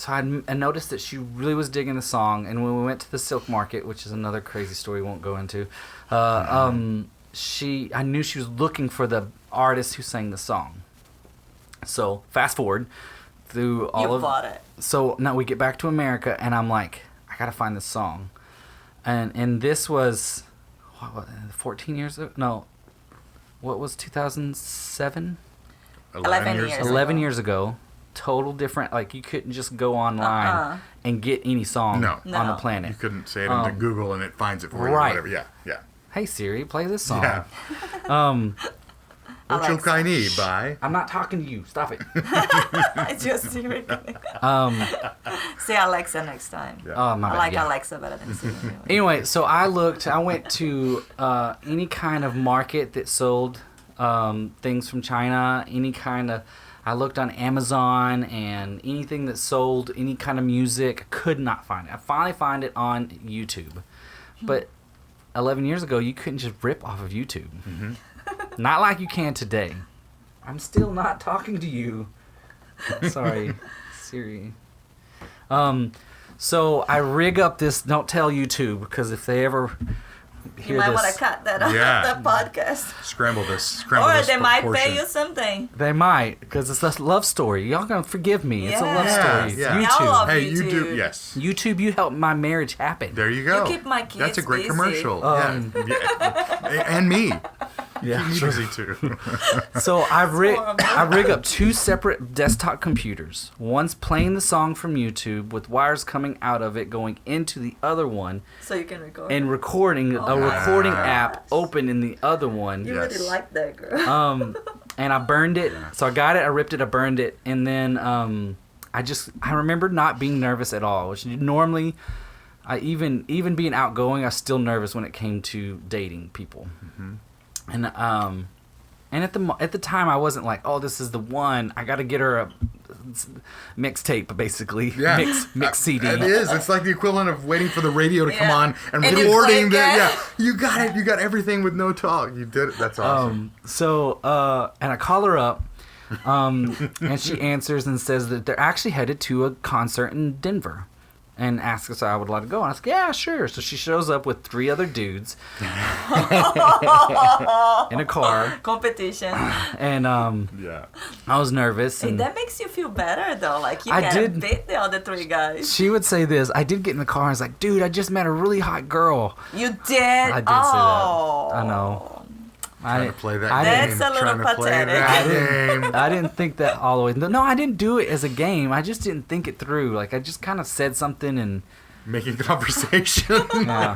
Speaker 3: I noticed that she really was digging the song, and when we went to the Silk Market, which is another crazy story we won't go into, I knew she was looking for the artist who sang the song. So fast forward through all
Speaker 2: You
Speaker 3: of
Speaker 2: bought it.
Speaker 3: So now we get back to America, and I'm like, I gotta find this song, and this was 14 years ago? No, what was 2007?
Speaker 2: 11 years.
Speaker 3: 11 years ago. Total different. Like, you couldn't just go online and get any song
Speaker 1: No.
Speaker 3: on the
Speaker 2: No.
Speaker 3: planet.
Speaker 1: You couldn't say it into Google and it finds it for you or
Speaker 3: right.
Speaker 1: whatever. Yeah, yeah.
Speaker 3: Hey Siri, play this song.
Speaker 1: Yeah.
Speaker 2: Alexa.
Speaker 1: Ocho Kaini by...
Speaker 3: I'm not talking to you. Stop it.
Speaker 2: I just say Alexa next time.
Speaker 1: Yeah.
Speaker 3: Oh my
Speaker 2: I
Speaker 3: bad.
Speaker 2: like
Speaker 3: yeah.
Speaker 2: Alexa better than Siri.
Speaker 3: Anyway, so I went to any kind of market that sold things from China, I looked on Amazon, and anything that sold any kind of music, I could not find it. I finally found it on YouTube. But 11 years ago, you couldn't just rip off of YouTube.
Speaker 1: Mm-hmm.
Speaker 3: Not like you can today. I'm still not talking to you. Sorry, Siri. So I rig up this, don't tell YouTube, because if they ever
Speaker 2: You
Speaker 3: hear
Speaker 2: might
Speaker 3: this,
Speaker 2: want to cut that off
Speaker 1: Yeah.
Speaker 2: the podcast.
Speaker 1: Scramble
Speaker 2: Or
Speaker 1: this
Speaker 2: they might
Speaker 1: proportion.
Speaker 2: pay you something.
Speaker 3: they might, because it's a love story. Y'all gonna forgive me. It's a love
Speaker 2: Yeah.
Speaker 3: story. It's
Speaker 1: Yeah.
Speaker 2: We all love
Speaker 3: YouTube.
Speaker 1: Hey, you do...
Speaker 2: YouTube.
Speaker 1: Yes.
Speaker 3: YouTube, you helped my marriage happen.
Speaker 1: There you go.
Speaker 2: You keep my kids
Speaker 1: That's a great
Speaker 2: busy.
Speaker 1: commercial.
Speaker 3: Um,
Speaker 1: yeah. And me.
Speaker 3: Yeah,
Speaker 1: Keep me busy too.
Speaker 3: So I
Speaker 2: horrible.
Speaker 3: rig up 2 separate desktop computers. One's playing the song from YouTube with wires coming out of it going into the other one,
Speaker 2: So you can record.
Speaker 3: and recording
Speaker 2: Oh
Speaker 3: a
Speaker 2: my
Speaker 3: recording
Speaker 2: gosh.
Speaker 3: app open in the other one.
Speaker 2: You
Speaker 1: Yes.
Speaker 2: really like that girl.
Speaker 3: And I burned it. So I got it, I ripped it, I burned it, and then I remember not being nervous at all. Which normally, even being outgoing, I was still nervous when it came to dating people.
Speaker 1: Mm-hmm.
Speaker 3: And at the time, I wasn't like, oh, this is the one. I got to get her a mixtape, basically.
Speaker 1: Yeah.
Speaker 3: Mix CD.
Speaker 1: It is. It's like the equivalent of waiting for the radio to come
Speaker 2: Yeah.
Speaker 1: on and
Speaker 2: And you
Speaker 1: recording
Speaker 2: click
Speaker 1: the...
Speaker 2: it.
Speaker 1: Yeah. You got it. You got everything with no talk. You did it. That's awesome.
Speaker 3: And I call her up, and she answers and says that they're actually headed to a concert in Denver, and asks us if I would like to go. And I was like, yeah, sure. So she shows up with 3 other dudes in a car,
Speaker 2: Competition.
Speaker 3: and
Speaker 1: Yeah.
Speaker 3: I was nervous.
Speaker 2: Hey,
Speaker 3: And
Speaker 2: that makes you feel better though. Like you
Speaker 3: I
Speaker 2: gotta
Speaker 3: did-
Speaker 2: beat the other 3 guys.
Speaker 3: she would say this. I did get in the car and I was like, dude, I just met a really hot girl.
Speaker 2: You did.
Speaker 3: I did say
Speaker 2: Oh.
Speaker 3: that. I know.
Speaker 1: Trying to play that
Speaker 3: I
Speaker 1: game.
Speaker 2: That's a little
Speaker 1: Trying to play
Speaker 2: pathetic.
Speaker 1: that game.
Speaker 3: I didn't think that all the way. No, I didn't do it as a game. I just didn't think it through. Like, I just kind of said something and...
Speaker 1: Making conversation.
Speaker 3: Yeah.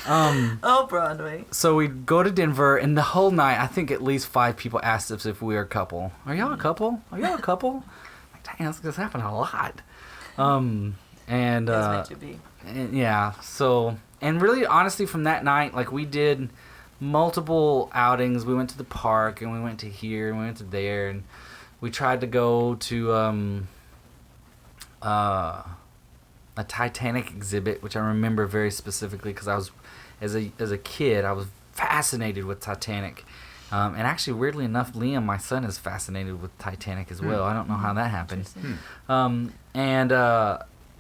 Speaker 2: Oh, Broadway.
Speaker 3: So we go to Denver, and the whole night, I think at least 5 people asked us if we were a couple. Are y'all a couple? Are y'all a couple? Like, dang, this happened a lot. And,
Speaker 2: It's meant to be.
Speaker 3: and yeah, so, and really, honestly, from that night, like, we did multiple outings. We went to the park, and we went to here, and we went to there, and we tried to go to a Titanic exhibit, which I remember very specifically because I was, as a kid, I was fascinated with Titanic. And actually, weirdly enough, Liam, my son, is fascinated with Titanic as well. I don't know how that happened.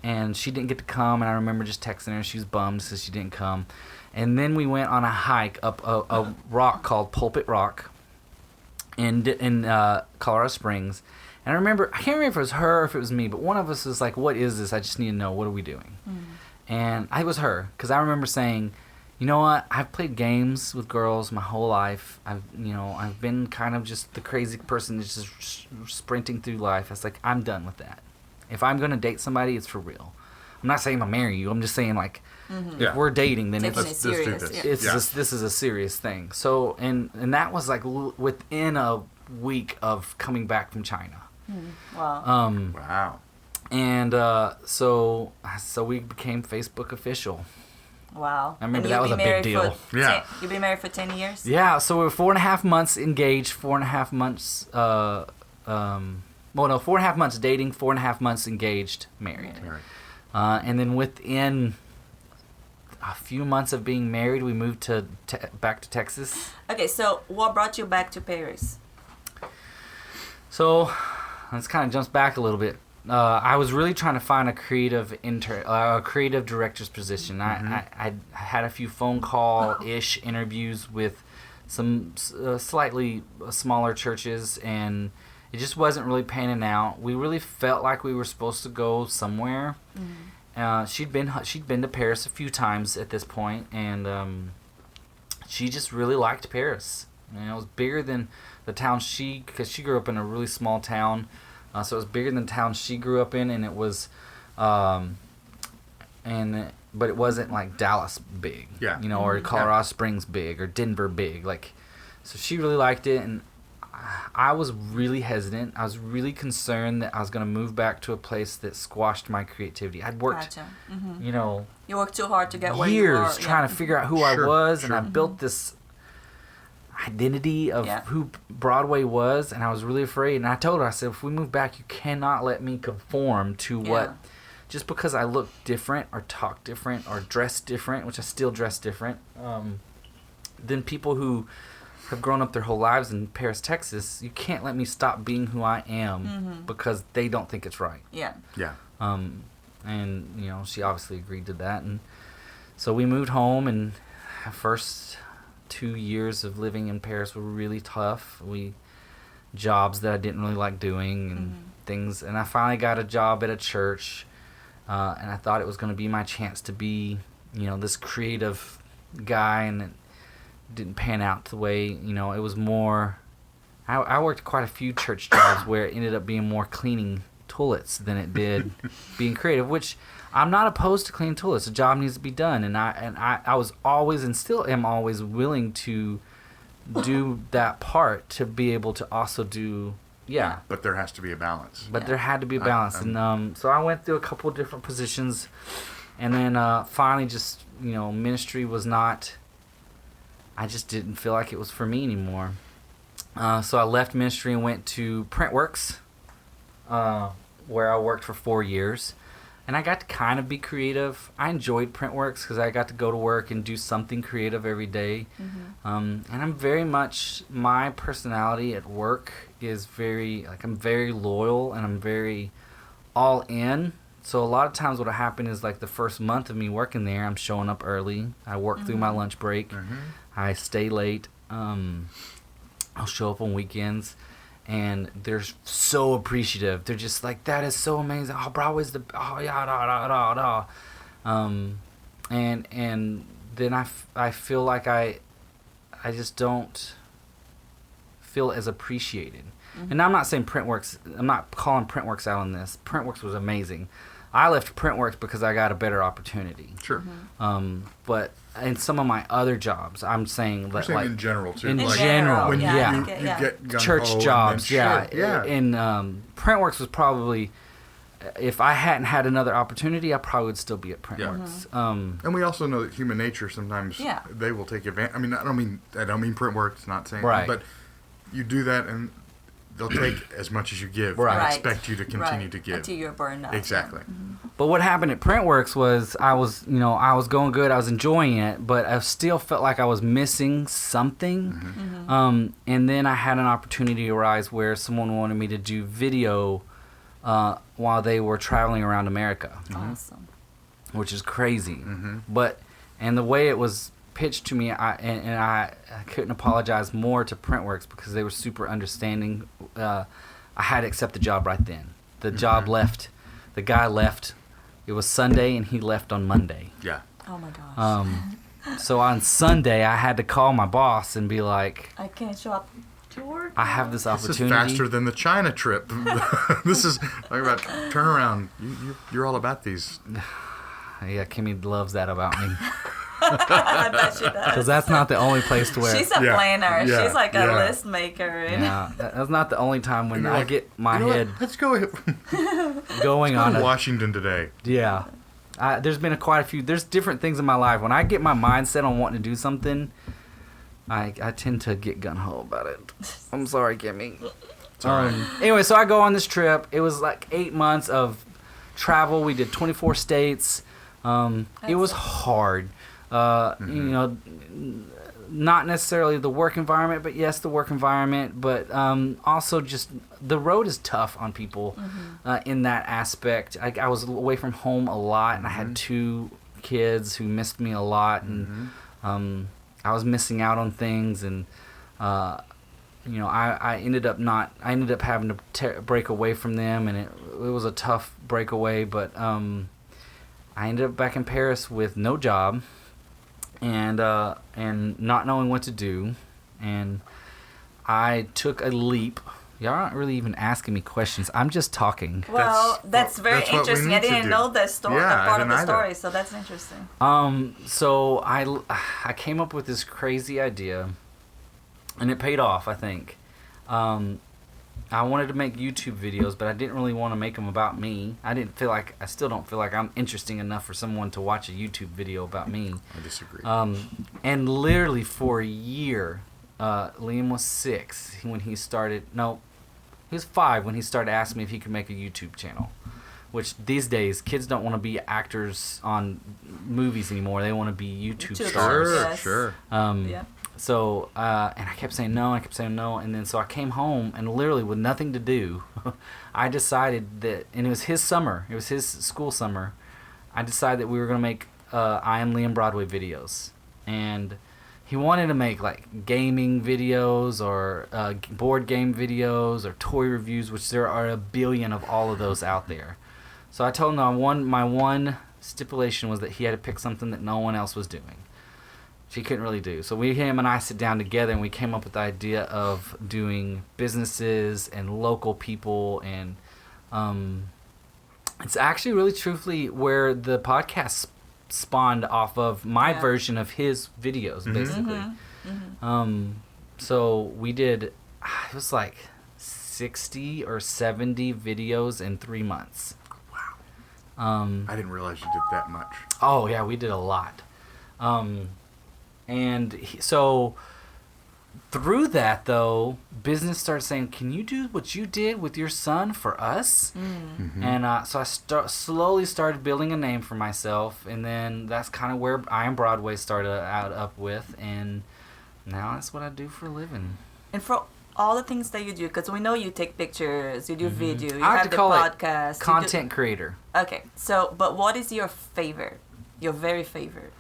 Speaker 3: And she didn't get to come, and I remember just texting her. She was bummed because she didn't come. And then we went on a hike up a rock called Pulpit Rock in Colorado Springs. And I remember, I can't remember if it was her or if it was me, but one of us was like, what is this? I just need to know. What are we doing? And it was her, because I remember saying, you know what? I've played games with girls my whole life. I've been kind of just the crazy person that's just sprinting through life. I was like, I'm done with that. If I'm going to date somebody, it's for real. I'm not saying I'll marry you. I'm just saying, like, if we're dating, then
Speaker 2: Taking
Speaker 3: it's...
Speaker 2: it
Speaker 1: let's do
Speaker 2: serious.
Speaker 1: this.
Speaker 2: Yeah.
Speaker 3: It's this is a serious thing. So and that was like within a week of coming back from China.
Speaker 2: Wow.
Speaker 1: Wow.
Speaker 3: And so we became Facebook official.
Speaker 2: Wow.
Speaker 3: I remember
Speaker 2: And
Speaker 3: that
Speaker 2: you've
Speaker 3: was a
Speaker 2: been
Speaker 3: big
Speaker 2: married
Speaker 3: deal.
Speaker 2: for
Speaker 1: Yeah.
Speaker 2: You've been married for 10 years?
Speaker 3: Yeah, so we were 4.5 months engaged, 4.5 months, 4.5 months dating, 4.5 months engaged, married. And then within a few months of being married, we moved back to Texas.
Speaker 2: Okay, so what brought you back to Paris?
Speaker 3: So let's kind of jumps back a little bit. I was really trying to find a creative creative director's position. I had a few phone call-ish interviews with some slightly smaller churches, and it just wasn't really panning out. We really felt like we were supposed to go somewhere. She'd been to Paris a few times at this point, and she just really liked Paris. And it was bigger than the town because she grew up in a really small town. So it was bigger than the town she grew up in, and it was, but it wasn't like Dallas big, or Colorado Springs big, or Denver big. So she really liked it, and I was really hesitant. I was really concerned that I was going to move back to a place that squashed my creativity. I'd worked,
Speaker 2: You worked too hard to get where you
Speaker 3: years
Speaker 2: are.
Speaker 3: trying to figure out who I was, and I built this identity of who Broadway was, and I was really afraid. And I told her, I said, if we move back, you cannot let me conform to what, just because I look different or talk different or dress different, which I still dress different, than people who have grown up their whole lives in Paris, Texas. You can't let me stop being who I am because they don't think it's right.
Speaker 2: Yeah.
Speaker 3: And she obviously agreed to that, and so we moved home, and first 2 years of living in Paris were really tough. Jobs that I didn't really like doing and things. And I finally got a job at a church, and I thought it was going to be my chance to be, this creative guy, and it didn't pan out the way, it was more. I worked quite a few church jobs where it ended up being more cleaning toilets than it did being creative, which I'm not opposed to cleaning toilets. The job needs to be done, and I was always and still am always willing to do that part to be able to also do
Speaker 1: But there has to be a balance.
Speaker 3: But there had to be a balance, and so I went through a couple of different positions, and then finally just ministry was not. I just didn't feel like it was for me anymore. So I left ministry and went to Printworks, where I worked for 4 years. And I got to kind of be creative. I enjoyed Printworks because I got to go to work and do something creative every day. And I'm very much, my personality at work is I'm very loyal, and I'm very all in. So a lot of times what will happen is the first month of me working there, I'm showing up early. I work through my lunch break. I stay late. I'll show up on weekends. And they're so appreciative. They're just like, that is so amazing. Oh, Broadway's and then I feel like I just don't feel as appreciated. And I'm not saying Printworks, I'm not calling Printworks out on this. Printworks was amazing. I left Printworks because I got a better opportunity.
Speaker 1: Sure.
Speaker 3: But in some of my other jobs, I'm saying
Speaker 1: You're saying in general too.
Speaker 3: In
Speaker 1: like
Speaker 3: general,
Speaker 1: when you
Speaker 2: yeah.
Speaker 1: get gung-ho
Speaker 3: church jobs,
Speaker 1: and then
Speaker 3: And Printworks was probably, if I hadn't had another opportunity, I probably would still be at Printworks.
Speaker 1: And we also know that human nature sometimes they will take advantage. I mean, I don't mean Printworks. Not saying that, but you do that and they'll take as much as you give.
Speaker 3: Right.
Speaker 1: And expect you to continue to give
Speaker 2: until you're burned out.
Speaker 1: Exactly.
Speaker 3: But what happened at Printworks was I was going good. I was enjoying it, but I still felt like I was missing something. And then I had an opportunity arise where someone wanted me to do video while they were traveling around America.
Speaker 2: Awesome.
Speaker 3: Which is crazy. And the way it was pitched to me, I couldn't apologize more to Printworks because they were super understanding. I had to accept the job right then. The job left. The guy left. It was Sunday, and he left on Monday.
Speaker 1: Yeah.
Speaker 2: Oh my gosh.
Speaker 3: So on Sunday, I had to call my boss and be like,
Speaker 2: I can't show up to work.
Speaker 3: I have this opportunity.
Speaker 1: This is faster than the China trip. This is like about turnaround. You're all about these.
Speaker 3: Yeah, Kimmy loves that about me.
Speaker 2: I bet she does.
Speaker 3: Because that's not the only place to wear.
Speaker 2: She's a planner.
Speaker 1: Yeah,
Speaker 2: She's like a list maker.
Speaker 3: Yeah, that's not the only time when I get my head
Speaker 1: Let's go
Speaker 3: going on
Speaker 1: to Washington today.
Speaker 3: Yeah. There's been quite a few. There's different things in my life. When I get my mind set on wanting to do something, I tend to get gun-ho about it. I'm sorry, Kimmy. Anyway, so I go on this trip. It was like 8 months of travel. We did 24 states. It was hard. You know, not necessarily the work environment, but yes, the work environment. But also just the road is tough on people in that aspect. I was away from home a lot, and I had 2 kids who missed me a lot, and I was missing out on things, and you know, I ended up having to break away from them, and it was a tough breakaway. But I ended up back in Paris with no job, and not knowing what to do, and I took a leap. Y'all aren't really even asking me questions. I'm just talking.
Speaker 2: Well, that's very interesting. I didn't know that story, that part of the story, so that's interesting.
Speaker 3: So I came up with this crazy idea, and it paid off, I think. I wanted to make YouTube videos, but I didn't really want to make them about me. I still don't feel like I'm interesting enough for someone to watch a YouTube video about me.
Speaker 1: I disagree.
Speaker 3: And literally for a year, Liam was 6 when he started. No, he was 5 when he started asking me if he could make a YouTube channel. Which these days, kids don't want to be actors on movies anymore. They want to be YouTube stars.
Speaker 1: Sure.
Speaker 2: Yeah.
Speaker 3: So, and I kept saying no, and then so I came home, and literally with nothing to do, I decided that, and it was his summer, it was his school summer, I decided that we were going to make I Am Liam Broadway videos. And he wanted to make like gaming videos or board game videos or toy reviews, which there are a billion of all of those out there. So I told him my one stipulation was that he had to pick something that no one else was doing. He couldn't really do. So him and I sit down together, and we came up with the idea of doing businesses and local people, and it's actually really truthfully where the podcast spawned off of my version of his videos, basically. So we did, it was like 60 or 70 videos in 3 months.
Speaker 1: Wow. I didn't realize you did that much.
Speaker 3: Oh, yeah, we did a lot. And so through that, though, business started saying, can you do what you did with your son for us? And so I slowly started building a name for myself. And then that's kind of where I Am Broadway started up with. And now that's what I do for a living.
Speaker 2: And for all the things that you do, because we know you take pictures, you do video, you
Speaker 3: I
Speaker 2: have the podcast.
Speaker 3: Content creator.
Speaker 2: Okay. So, but what is your favorite? Your very favorite?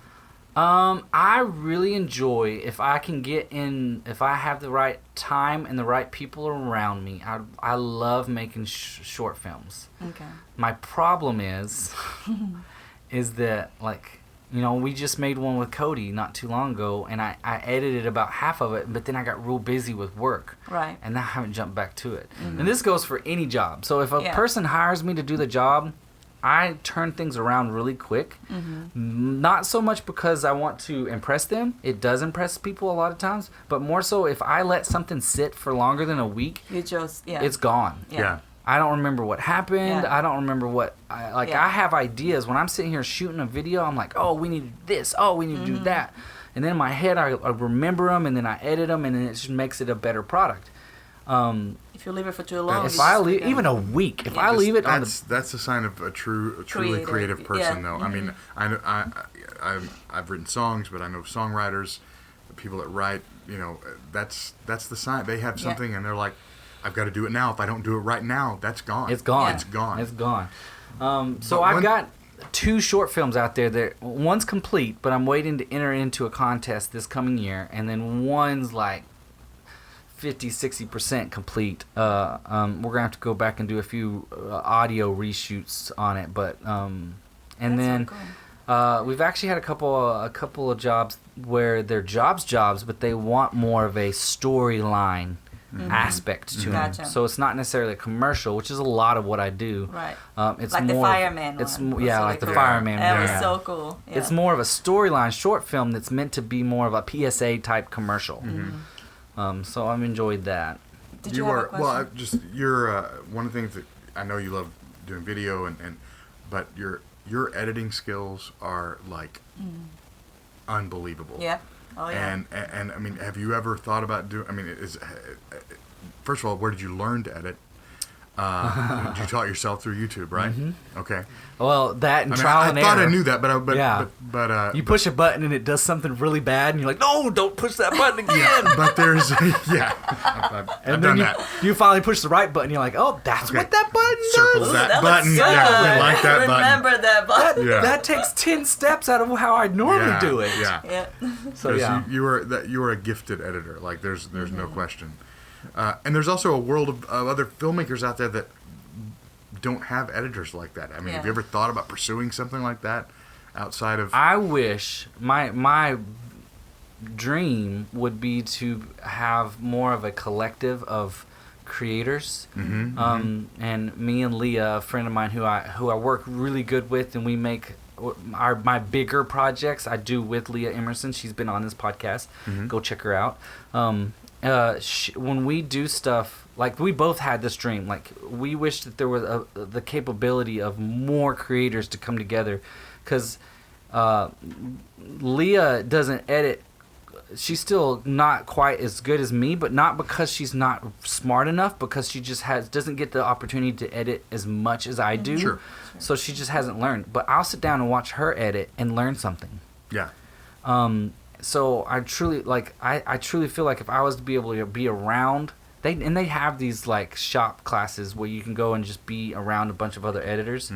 Speaker 3: I really enjoy if I have the right time and the right people around me. I love making short films.
Speaker 2: Okay.
Speaker 3: My problem is that, like, you know, we just made one with Cody not too long ago, and I edited about half of it, but then I got real busy with work.
Speaker 2: Right.
Speaker 3: And now I haven't jumped back to it. And this goes for any job. So if a person hires me to do the job, I turn things around really quick. Not so much because I want to impress them. It does impress people a lot of times. But more so if I let something sit for longer than a week, it's gone.
Speaker 2: Yeah.
Speaker 3: I don't remember what happened.
Speaker 2: Yeah.
Speaker 3: I don't remember what... I have ideas. When I'm sitting here shooting a video, I'm like, oh, we need to do this. Oh, we need to do that. And then in my head, I remember them, and then I edit them, and then it just makes it a better product.
Speaker 2: If you leave it for too long,
Speaker 3: if I leave even a week, if I leave it
Speaker 1: that's a sign of a truly creative person, though. I mean, I've written songs, but I know songwriters, the people that write. You know, that's the sign. They have something, and they're like, I've got to do it now. If I don't do it right now, that's gone.
Speaker 3: It's gone.
Speaker 1: It's gone.
Speaker 3: It's gone. So I've got 2 short films out there. That one's complete, but I'm waiting to enter into a contest this coming year, and then one's like 50-60% complete. We're gonna have to go back and do a few audio reshoots on it, but and then so cool. We've actually had a couple of jobs where they're jobs, but they want more of a storyline aspect to them. So it's not necessarily a commercial, which is a lot of what I do.
Speaker 2: Right.
Speaker 3: It's
Speaker 2: like
Speaker 3: more
Speaker 2: the fireman.
Speaker 3: It's
Speaker 2: one.
Speaker 3: like the fireman.
Speaker 2: That was so cool. Yeah.
Speaker 3: It's more of a storyline short film that's meant to be more of a PSA type commercial. So I've enjoyed that.
Speaker 2: Did you have a question?
Speaker 1: You're one of the things that I know you love doing video, but your editing skills are like unbelievable.
Speaker 2: Yeah. Oh yeah.
Speaker 1: And I mean, have you ever thought about doing? I mean, first of all, where did you learn to edit? Did you taught yourself through YouTube, right?
Speaker 3: Mm-hmm.
Speaker 1: Okay.
Speaker 3: Well, that and
Speaker 1: I mean,
Speaker 3: trial
Speaker 1: I
Speaker 3: and
Speaker 1: thought
Speaker 3: error.
Speaker 1: I knew that, but
Speaker 3: Yeah.
Speaker 1: but
Speaker 3: You push a button and it does something really bad, and you're like, no, don't push that button again.
Speaker 1: yeah, but there's I've
Speaker 3: And
Speaker 1: done
Speaker 3: then
Speaker 1: that.
Speaker 3: you finally push the right button. You're like, oh, that's
Speaker 1: Okay.
Speaker 3: what that button
Speaker 1: Circle
Speaker 3: does.
Speaker 1: that
Speaker 2: looks
Speaker 1: button.
Speaker 2: good.
Speaker 1: Yeah, we like that button.
Speaker 2: Remember that button.
Speaker 1: Yeah.
Speaker 3: That takes 10 steps out of how I normally
Speaker 1: Yeah,
Speaker 3: do it.
Speaker 1: Yeah.
Speaker 2: Yeah.
Speaker 3: So
Speaker 1: 'Cause
Speaker 3: yeah.
Speaker 1: you were a gifted editor. Like there's no question. And there's also a world of other filmmakers out there that don't have editors like that. I mean, have you
Speaker 2: Yeah.
Speaker 1: ever thought about pursuing something like that outside of?
Speaker 3: I wish my dream would be to have more of a collective of creators. And me and Leah, a friend of mine who I work really good with, and we make my bigger projects I do with Leah Emerson. She's been on this podcast. Go check her out. When we do stuff, like we both had this dream, like we wish that there was the capability of more creators to come together, because Leah doesn't edit. She's still not quite as good as me, but not because she's not smart enough, because she just doesn't get the opportunity to edit as much as I do.
Speaker 1: Sure.
Speaker 3: So she just hasn't learned. But I'll sit down and watch her edit and learn something.
Speaker 1: Yeah.
Speaker 3: So I truly I truly feel like if I was to be able to be around, they have these like shop classes where you can go and just be around a bunch of other editors.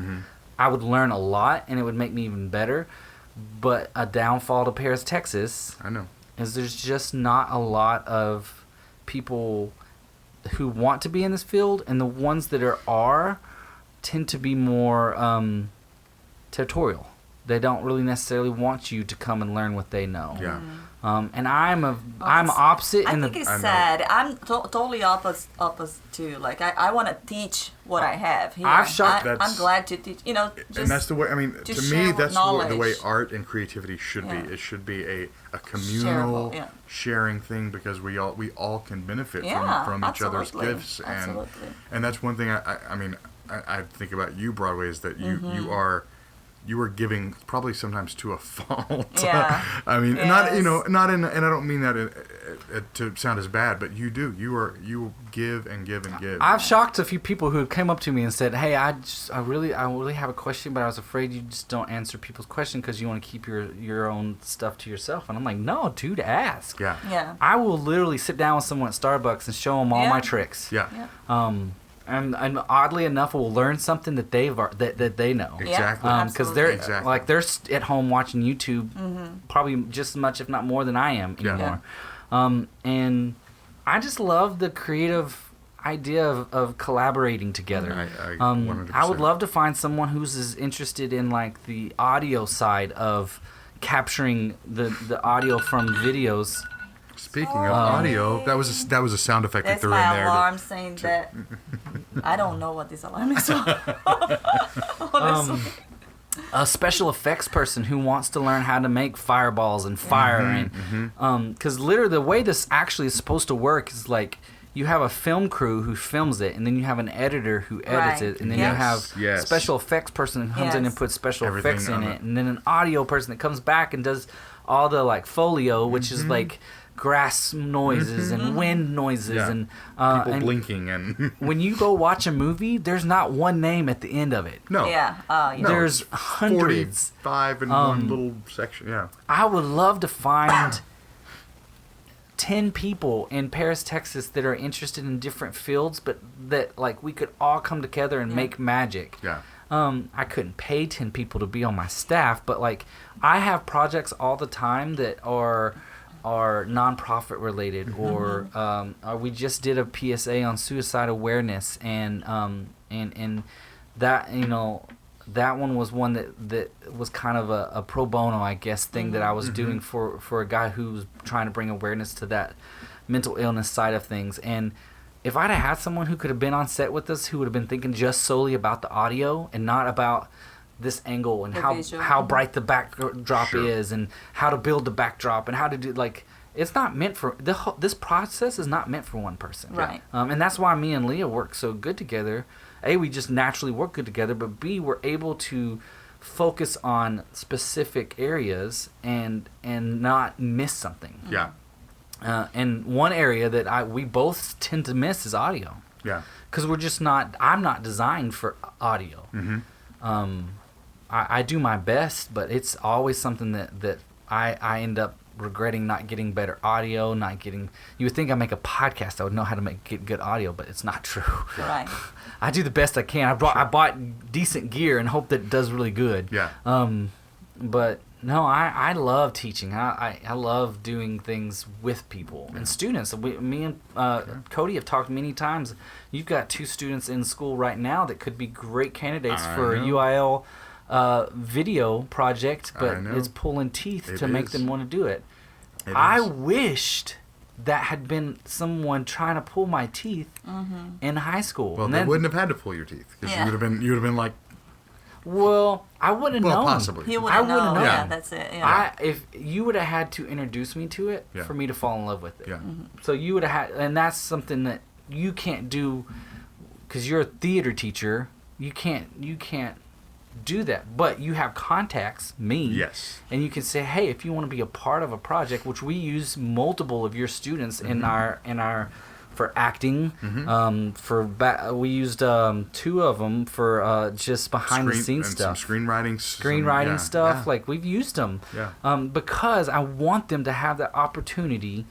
Speaker 3: I would learn a lot, and it would make me even better. But a downfall to Paris, Texas,
Speaker 1: I know.
Speaker 3: is there's just not a lot of people who want to be in this field, and the ones that are tend to be more territorial. They don't really necessarily want you to come and learn what they know.
Speaker 1: Yeah.
Speaker 3: And I'm opposite
Speaker 2: I
Speaker 3: in
Speaker 2: think
Speaker 3: the.
Speaker 2: it's sad. I'm totally opposite too. Like I want to teach what I have here.
Speaker 3: I've shocked
Speaker 2: I'm glad to teach. You know, just,
Speaker 1: And that's the way. I mean, to
Speaker 2: just
Speaker 1: me,
Speaker 2: share
Speaker 1: that's
Speaker 2: knowledge.
Speaker 1: the way art and creativity should
Speaker 2: Yeah.
Speaker 1: be. It should be a communal
Speaker 2: Shareable, yeah.
Speaker 1: sharing thing, because we all can benefit
Speaker 2: Yeah,
Speaker 1: from each other's
Speaker 2: absolutely.
Speaker 1: gifts.
Speaker 2: Absolutely.
Speaker 1: And that's one thing. I think about you, Broadway, is that you are giving probably sometimes to a fault.
Speaker 2: Yeah.
Speaker 1: I mean,
Speaker 2: Yes.
Speaker 1: not in, and I don't mean that to sound as bad, but you do. You give and give and give.
Speaker 3: I've shocked a few people who came up to me and said, "Hey, I really have a question, but I was afraid you just don't answer people's question because you want to keep your own stuff to yourself." And I'm like, "No, dude, ask."
Speaker 1: Yeah.
Speaker 2: Yeah.
Speaker 3: I will literally sit down with someone at Starbucks and show them all
Speaker 2: Yeah.
Speaker 3: my tricks.
Speaker 1: Yeah.
Speaker 2: Yeah.
Speaker 3: And oddly enough, we'll learn something that they know.
Speaker 1: Exactly.
Speaker 3: Because they're
Speaker 1: Exactly.
Speaker 3: like they're at home watching YouTube, probably just as much, if not more, than I am
Speaker 1: Yeah.
Speaker 3: anymore. And I just love the creative idea of collaborating together.
Speaker 1: I 100%.
Speaker 3: I would love to find someone who's as interested in like the audio side of capturing the audio from videos.
Speaker 1: Speaking of audio, that was a sound effect
Speaker 2: That's
Speaker 1: we threw in
Speaker 2: my
Speaker 1: there.
Speaker 2: alarm saying that. I don't know what this alarm is. Honestly.
Speaker 3: A special effects person who wants to learn how to make fireballs and fire, and because literally the way this actually is supposed to work is like you have a film crew who films it, and then you have an editor who edits
Speaker 2: Right.
Speaker 3: it, and then
Speaker 2: Yes.
Speaker 3: you have
Speaker 1: Yes.
Speaker 3: special effects person who comes in and
Speaker 2: Yes.
Speaker 3: puts special
Speaker 1: Everything
Speaker 3: effects in
Speaker 1: on
Speaker 3: it,
Speaker 1: it.
Speaker 3: and then an audio person that comes back and does all the like folio, which is like grass noises and wind noises
Speaker 1: Yeah.
Speaker 3: and
Speaker 1: People
Speaker 3: and
Speaker 1: blinking and
Speaker 3: when you go watch a movie, there's not one name at the end of it.
Speaker 1: no.
Speaker 2: Yeah.
Speaker 1: No,
Speaker 3: There's
Speaker 1: it's
Speaker 3: hundreds.
Speaker 1: 45 in one little section. Yeah.
Speaker 3: I would love to find 10 people in Paris, Texas that are interested in different fields, but that like we could all come together and make magic.
Speaker 1: Yeah.
Speaker 3: I couldn't pay 10 people to be on my staff, but like I have projects all the time that are nonprofit related, or we just did a PSA on suicide awareness, and that, you know, that one was one that was kind of a pro bono, I guess, thing that I was doing for a guy who was trying to bring awareness to that mental illness side of things. And if I'd have had someone who could have been on set with us who would have been thinking just solely about the audio and not about this angle and
Speaker 2: The
Speaker 3: how
Speaker 2: visual.
Speaker 3: bright the backdrop
Speaker 1: Sure.
Speaker 3: is and how to build the backdrop and how to do, like, it's not meant for this process is not meant for one person.
Speaker 2: Right.
Speaker 3: And that's why me and Leah work so good together. A, we just naturally work good together, but B, we're able to focus on specific areas and not miss something.
Speaker 1: Yeah.
Speaker 3: And one area that we both tend to miss is audio.
Speaker 1: Yeah.
Speaker 3: Because I'm not designed for audio.
Speaker 1: Mm-hmm.
Speaker 3: I do my best, but it's always something that I end up regretting not getting better audio, you would think I make a podcast, I would know how to get good audio, but it's not true.
Speaker 2: Right.
Speaker 3: I do the best I can. I bought decent gear and hope that it does really good.
Speaker 1: Yeah.
Speaker 3: But no, I love teaching. I love doing things with people and students. Me and Cody have talked many times. You've got 2 students in school right now that could be great candidates for a UIL video project, but it's pulling teeth to make them want to do it. I wished that had been someone trying to pull my teeth in high school.
Speaker 1: Well, they wouldn't have had to pull your teeth because you would have been like.
Speaker 3: Well, I wouldn't have known.
Speaker 1: Possibly.
Speaker 2: He wouldn't have known. Yeah, that's it. Yeah.
Speaker 3: If you would have had to introduce me to it for me to fall in love with it.
Speaker 1: Yeah.
Speaker 3: So you would have had, and that's something that you can't do because you're a theater teacher. You can't do that, but you have contacts, me.
Speaker 1: Yes.
Speaker 3: And you can say, hey, if you want to be a part of a project, which we use multiple of your students in our for acting. We used 2 of them for just behind the scenes stuff,
Speaker 1: some screenwriting
Speaker 3: stuff.
Speaker 1: Yeah.
Speaker 3: Like we've used them,
Speaker 1: because
Speaker 3: I want them to have the opportunity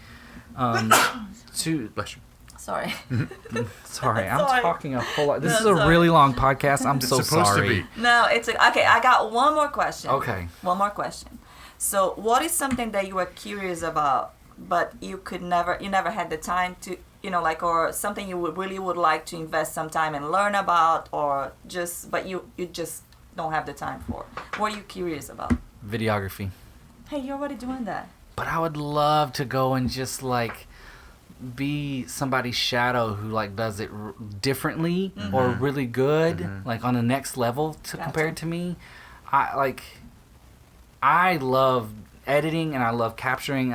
Speaker 3: to.
Speaker 1: Bless you.
Speaker 2: Sorry.
Speaker 3: Sorry, I'm talking a whole lot. This is a really long podcast. I'm so
Speaker 1: supposed
Speaker 3: sorry.
Speaker 1: to be.
Speaker 2: No, it's okay. I got one more question.
Speaker 3: Okay.
Speaker 2: One more question. So, what is something that you were curious about, but you never had the time to, or something you would like to invest some time and learn about, but you just don't have the time for? What are you curious about?
Speaker 3: Videography.
Speaker 2: Hey, you're already doing that.
Speaker 3: But I would love to go and just be somebody's shadow who does it differently or really good, on the next level compared to me. I love editing and I love capturing.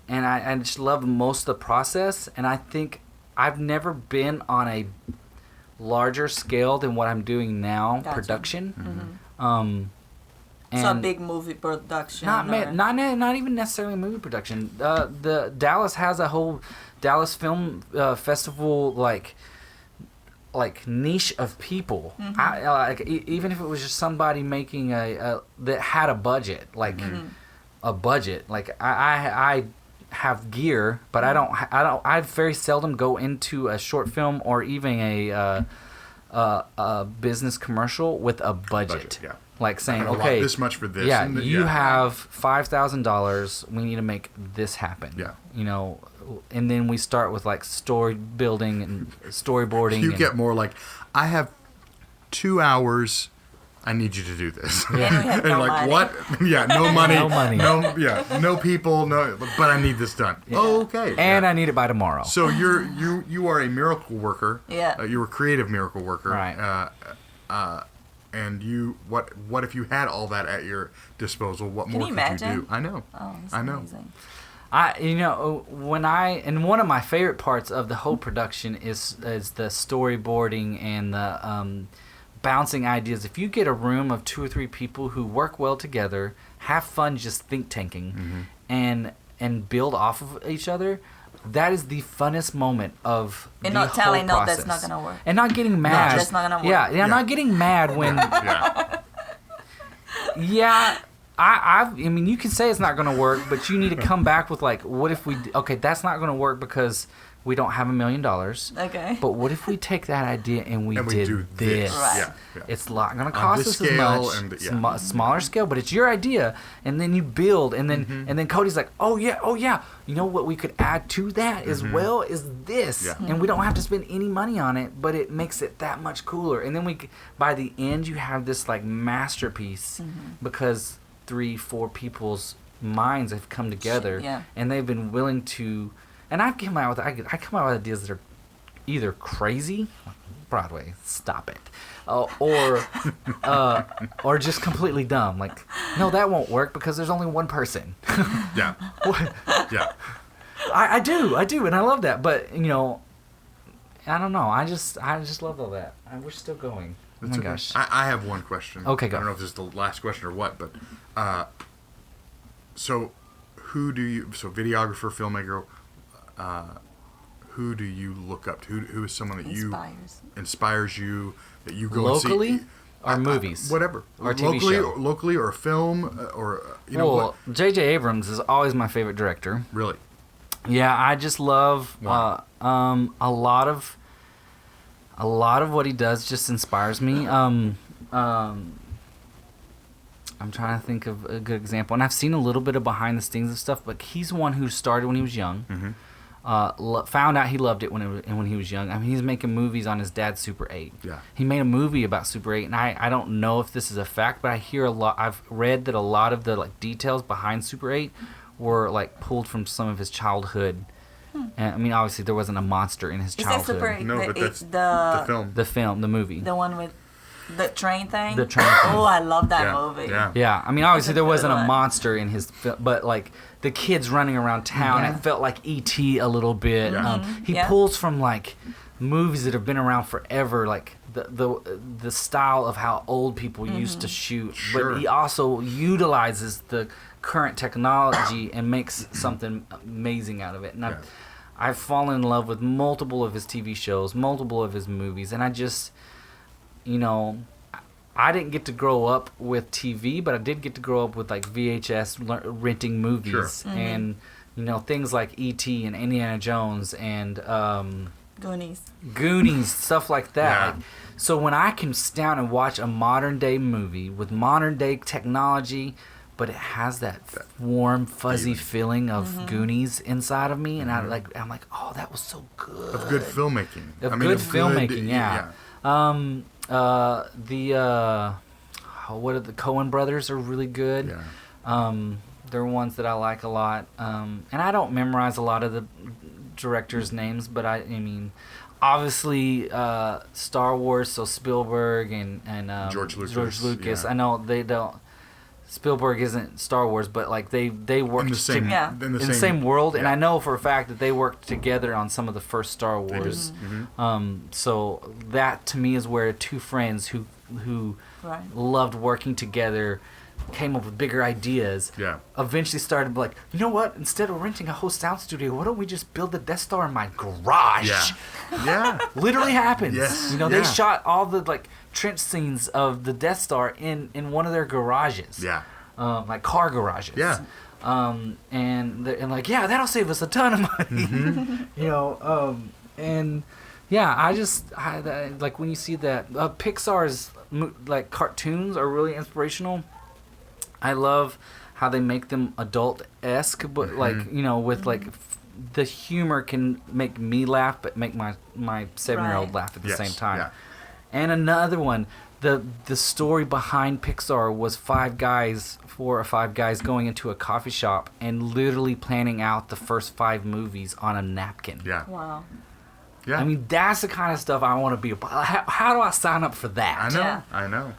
Speaker 3: And I just love most of the process. And I think I've never been on a larger scale than what I'm doing now, production.
Speaker 2: So a big movie production.
Speaker 3: Not even necessarily movie production. The Dallas has a whole Dallas Film Festival niche of people. Even if it was just somebody making that had a budget, a budget. I have gear, but I very seldom go into a short film or even a business commercial with a budget. Saying, okay,
Speaker 1: this much for this.
Speaker 3: Yeah, you have $5,000. We need to make this happen.
Speaker 1: Yeah.
Speaker 3: And then we start with story building and storyboarding.
Speaker 1: You get more I have 2 hours. I need you to do this.
Speaker 2: Yeah.
Speaker 1: And money. What? Yeah, no money.
Speaker 3: No money.
Speaker 1: No people. No, but I need this done. Yeah. Oh, okay.
Speaker 3: And I need it by tomorrow.
Speaker 1: So you are a miracle worker.
Speaker 2: Yeah.
Speaker 1: You're a creative miracle worker.
Speaker 3: Right.
Speaker 1: And what if you had all that at your disposal? What more could you do? I know.
Speaker 2: Oh, that's amazing.
Speaker 3: And one of my favorite parts of the whole production is the storyboarding and the bouncing ideas. If you get a room of 2 or 3 people who work well together, have fun just think tanking, and build off of each other, that is the funnest moment of the whole process. And not telling, no,
Speaker 2: that's not going to work.
Speaker 3: And not getting mad.
Speaker 2: No, that's not going to work.
Speaker 3: Yeah, not getting mad when... I mean, you can say it's not going to work, but you need to come back with what if we... Okay, that's not going to work because we don't have $1 million.
Speaker 2: Okay.
Speaker 3: But what if we take that idea and we
Speaker 1: do
Speaker 3: this?
Speaker 2: Right.
Speaker 1: Yeah.
Speaker 3: It's not going to cost us as much. Smaller scale, but it's your idea. And then you build, and then Cody's like, oh yeah. You know what we could add to that as well is this.
Speaker 1: Yeah.
Speaker 3: And we don't have to spend any money on it, but it makes it that much cooler. And then by the end, you have this masterpiece because 3-4 people's minds have come together and they've been willing to... And I come out with ideas that are either crazy, Broadway, stop it, or just completely dumb. No, that won't work because there's only one person.
Speaker 1: Yeah. Yeah.
Speaker 3: I do, and I love that. But I don't know. I just love all that. We're still going. Oh my gosh.
Speaker 1: I have one question.
Speaker 3: Okay, go.
Speaker 1: I don't know if this is the last question or what, but so videographer, filmmaker, who do you look up to? Who is someone that inspires you, that you go
Speaker 3: locally
Speaker 1: and see?
Speaker 3: or movies?
Speaker 1: Whatever.
Speaker 3: Or TV show.
Speaker 1: Locally or film or
Speaker 3: Well, J.J. Abrams is always my favorite director.
Speaker 1: Really?
Speaker 3: Yeah, I just love a lot of what he does just inspires me. I'm trying to think of a good example, and I've seen a little bit of behind the scenes of stuff. But he's one who started when he was young.
Speaker 1: Mm-hmm.
Speaker 3: Found out he loved it when he was young. I mean, he's making movies on his dad's Super 8.
Speaker 1: Yeah.
Speaker 3: He made a movie about Super 8, and I don't know if this is a fact, but I hear a lot. I've read that a lot of the details behind Super 8 were pulled from some of his childhood. And, I mean, obviously there wasn't a monster in his childhood.
Speaker 2: Is that Super 8?
Speaker 1: No, but that's the film.
Speaker 3: The movie.
Speaker 2: The one with the train thing?
Speaker 3: The train thing.
Speaker 2: Oh, I love that movie.
Speaker 3: Yeah. I mean, obviously there wasn't a
Speaker 2: one.
Speaker 3: monster in his film, but the kids running around town, it felt like E.T. a little bit.
Speaker 1: Yeah.
Speaker 3: He pulls from movies that have been around forever, the style of how old people used to shoot.
Speaker 1: Sure.
Speaker 3: But he also utilizes the current technology and makes something amazing out of it. And I've fallen in love with multiple of his TV shows, multiple of his movies, and I just, I didn't get to grow up with TV, but I did get to grow up with VHS renting movies.
Speaker 1: Sure.
Speaker 2: Mm-hmm.
Speaker 3: And things like E.T. and Indiana Jones and Goonies, stuff like that.
Speaker 1: Yeah.
Speaker 3: So when I can sit down and watch a modern day movie with modern day technology, but it has that warm, fuzzy feeling of Goonies inside of me, and I'm like, oh, that was so good.
Speaker 1: Of good filmmaking.
Speaker 3: Filmmaking, yeah. What are the Coen brothers are really good.
Speaker 1: Yeah.
Speaker 3: They're ones that I like a lot. And I don't memorize a lot of the directors' names, but I mean, obviously Star Wars, so Spielberg and
Speaker 1: George Lucas.
Speaker 3: Yeah. I know they don't. Spielberg isn't Star Wars, but they worked
Speaker 1: in the
Speaker 3: same world, and I know for a fact that they worked together on some of the first Star Wars.
Speaker 1: Mm-hmm.
Speaker 3: So that to me is where two friends who loved working together came up with bigger ideas.
Speaker 1: Yeah.
Speaker 3: Eventually started you know what? Instead of renting a whole sound studio, why don't we just build the Death Star in my garage?
Speaker 1: Yeah. Yeah.
Speaker 3: Literally happens.
Speaker 1: Yes.
Speaker 3: They shot all the trench scenes of the Death Star in one of their garages.
Speaker 1: Yeah.
Speaker 3: Car garages.
Speaker 1: Yeah.
Speaker 3: And that'll save us a ton of money.
Speaker 1: Mm-hmm.
Speaker 3: And yeah, I when you see that Pixar's cartoons are really inspirational. I love how they make them adult-esque, but with the humor can make me laugh, but make my 7-year-old laugh at the same time.
Speaker 1: Yeah.
Speaker 3: And another one, the story behind Pixar was 4 or 5 guys going into a coffee shop and literally planning out the first 5 movies on a napkin.
Speaker 1: Yeah.
Speaker 2: Wow.
Speaker 1: Yeah.
Speaker 3: I mean, that's the kind of stuff I want to be about. How do I sign up for that?
Speaker 1: I know.
Speaker 2: Yeah.
Speaker 1: I know.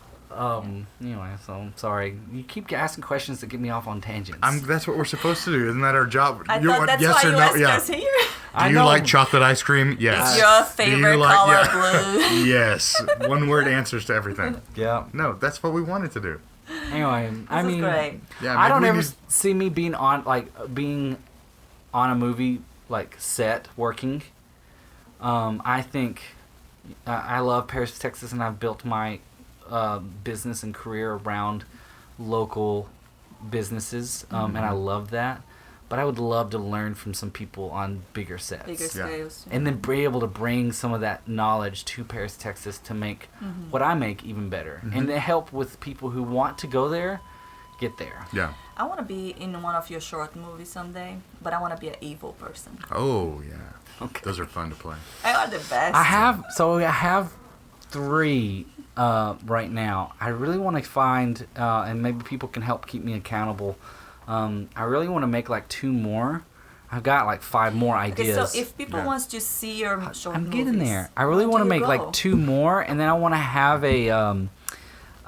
Speaker 3: Anyway, so I'm sorry. You keep asking questions that get me off on tangents.
Speaker 1: That's what we're supposed to do. Isn't that our job?
Speaker 2: I thought that's why you asked us here.
Speaker 1: Do you like chocolate ice cream? Yes.
Speaker 2: It's your favorite color, blue.
Speaker 1: Yes. One word answers to everything.
Speaker 3: Yeah.
Speaker 1: No, that's what we wanted to do.
Speaker 3: Anyway, I mean,
Speaker 2: great.
Speaker 1: Yeah,
Speaker 3: I don't ever see me being on a movie set working. I think I love Paris, Texas, and I've built my business and career around local businesses, and I love that. But I would love to learn from some people on bigger sets.
Speaker 2: Bigger scales.
Speaker 3: And then be able to bring some of that knowledge to Paris, Texas to make what I make even better.
Speaker 1: Mm-hmm.
Speaker 3: And to help with people who want to go there, get there.
Speaker 1: Yeah.
Speaker 2: I want to be in one of your short movies someday, but I want to be an evil person.
Speaker 1: Oh, yeah.
Speaker 3: Okay.
Speaker 1: Those are fun to play.
Speaker 2: I are the best.
Speaker 3: I have 3 right now. I really want to find, and maybe people can help keep me accountable. I really want to make 2 more. I've got 5 more ideas.
Speaker 2: Okay, so if people wants to see your short
Speaker 3: I'm
Speaker 2: movies,
Speaker 3: getting there. I really want to make 2 more, and then I want to have a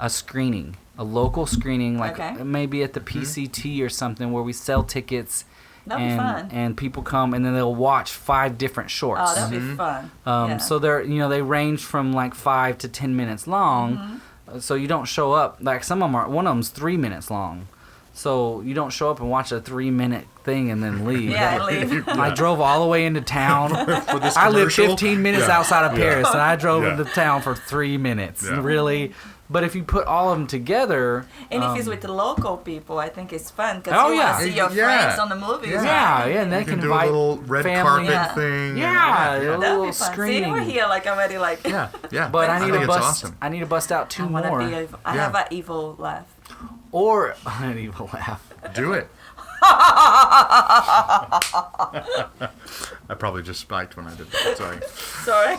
Speaker 3: screening, a local screening, maybe at the PCT or something, where we sell tickets
Speaker 2: That'd be fun.
Speaker 3: And people come and then they'll watch 5 different shorts.
Speaker 2: Oh, that'd be fun. Yeah.
Speaker 3: So they range from like 5 to 10 minutes long. So you don't show up like some of them are. One of them's 3 minutes long. So you don't show up and watch a 3-minute thing and then leave.
Speaker 2: Yeah, leave.
Speaker 3: I drove all the way into town.
Speaker 1: For this
Speaker 3: I live
Speaker 1: commercial?
Speaker 3: 15 minutes outside of Paris, and I drove
Speaker 1: Yeah.
Speaker 3: into town for 3 minutes.
Speaker 1: Yeah.
Speaker 3: Really? But if you put all of them together...
Speaker 2: And if it's with the local people, I think it's fun because
Speaker 3: Oh,
Speaker 2: you
Speaker 3: yeah.
Speaker 2: want to see your
Speaker 1: Yeah.
Speaker 2: friends on the movies.
Speaker 3: Yeah, and they
Speaker 1: You
Speaker 3: can
Speaker 1: can do a
Speaker 3: invite
Speaker 1: little red
Speaker 3: family.
Speaker 1: carpet thing.
Speaker 3: Yeah,
Speaker 1: and-
Speaker 3: a
Speaker 2: That'd
Speaker 3: little
Speaker 2: be fun.
Speaker 3: screening.
Speaker 2: See, we're here like already like.
Speaker 1: Yeah, yeah.
Speaker 3: But I
Speaker 1: think
Speaker 3: need to
Speaker 1: it's
Speaker 3: bust.
Speaker 1: awesome.
Speaker 3: I need to bust out 2
Speaker 2: I wanna
Speaker 3: more.
Speaker 2: be evil. I
Speaker 1: Yeah.
Speaker 2: have an evil laugh.
Speaker 3: Or an evil laugh.
Speaker 1: Do it. I probably just spiked when I did that. Sorry.
Speaker 2: Sorry.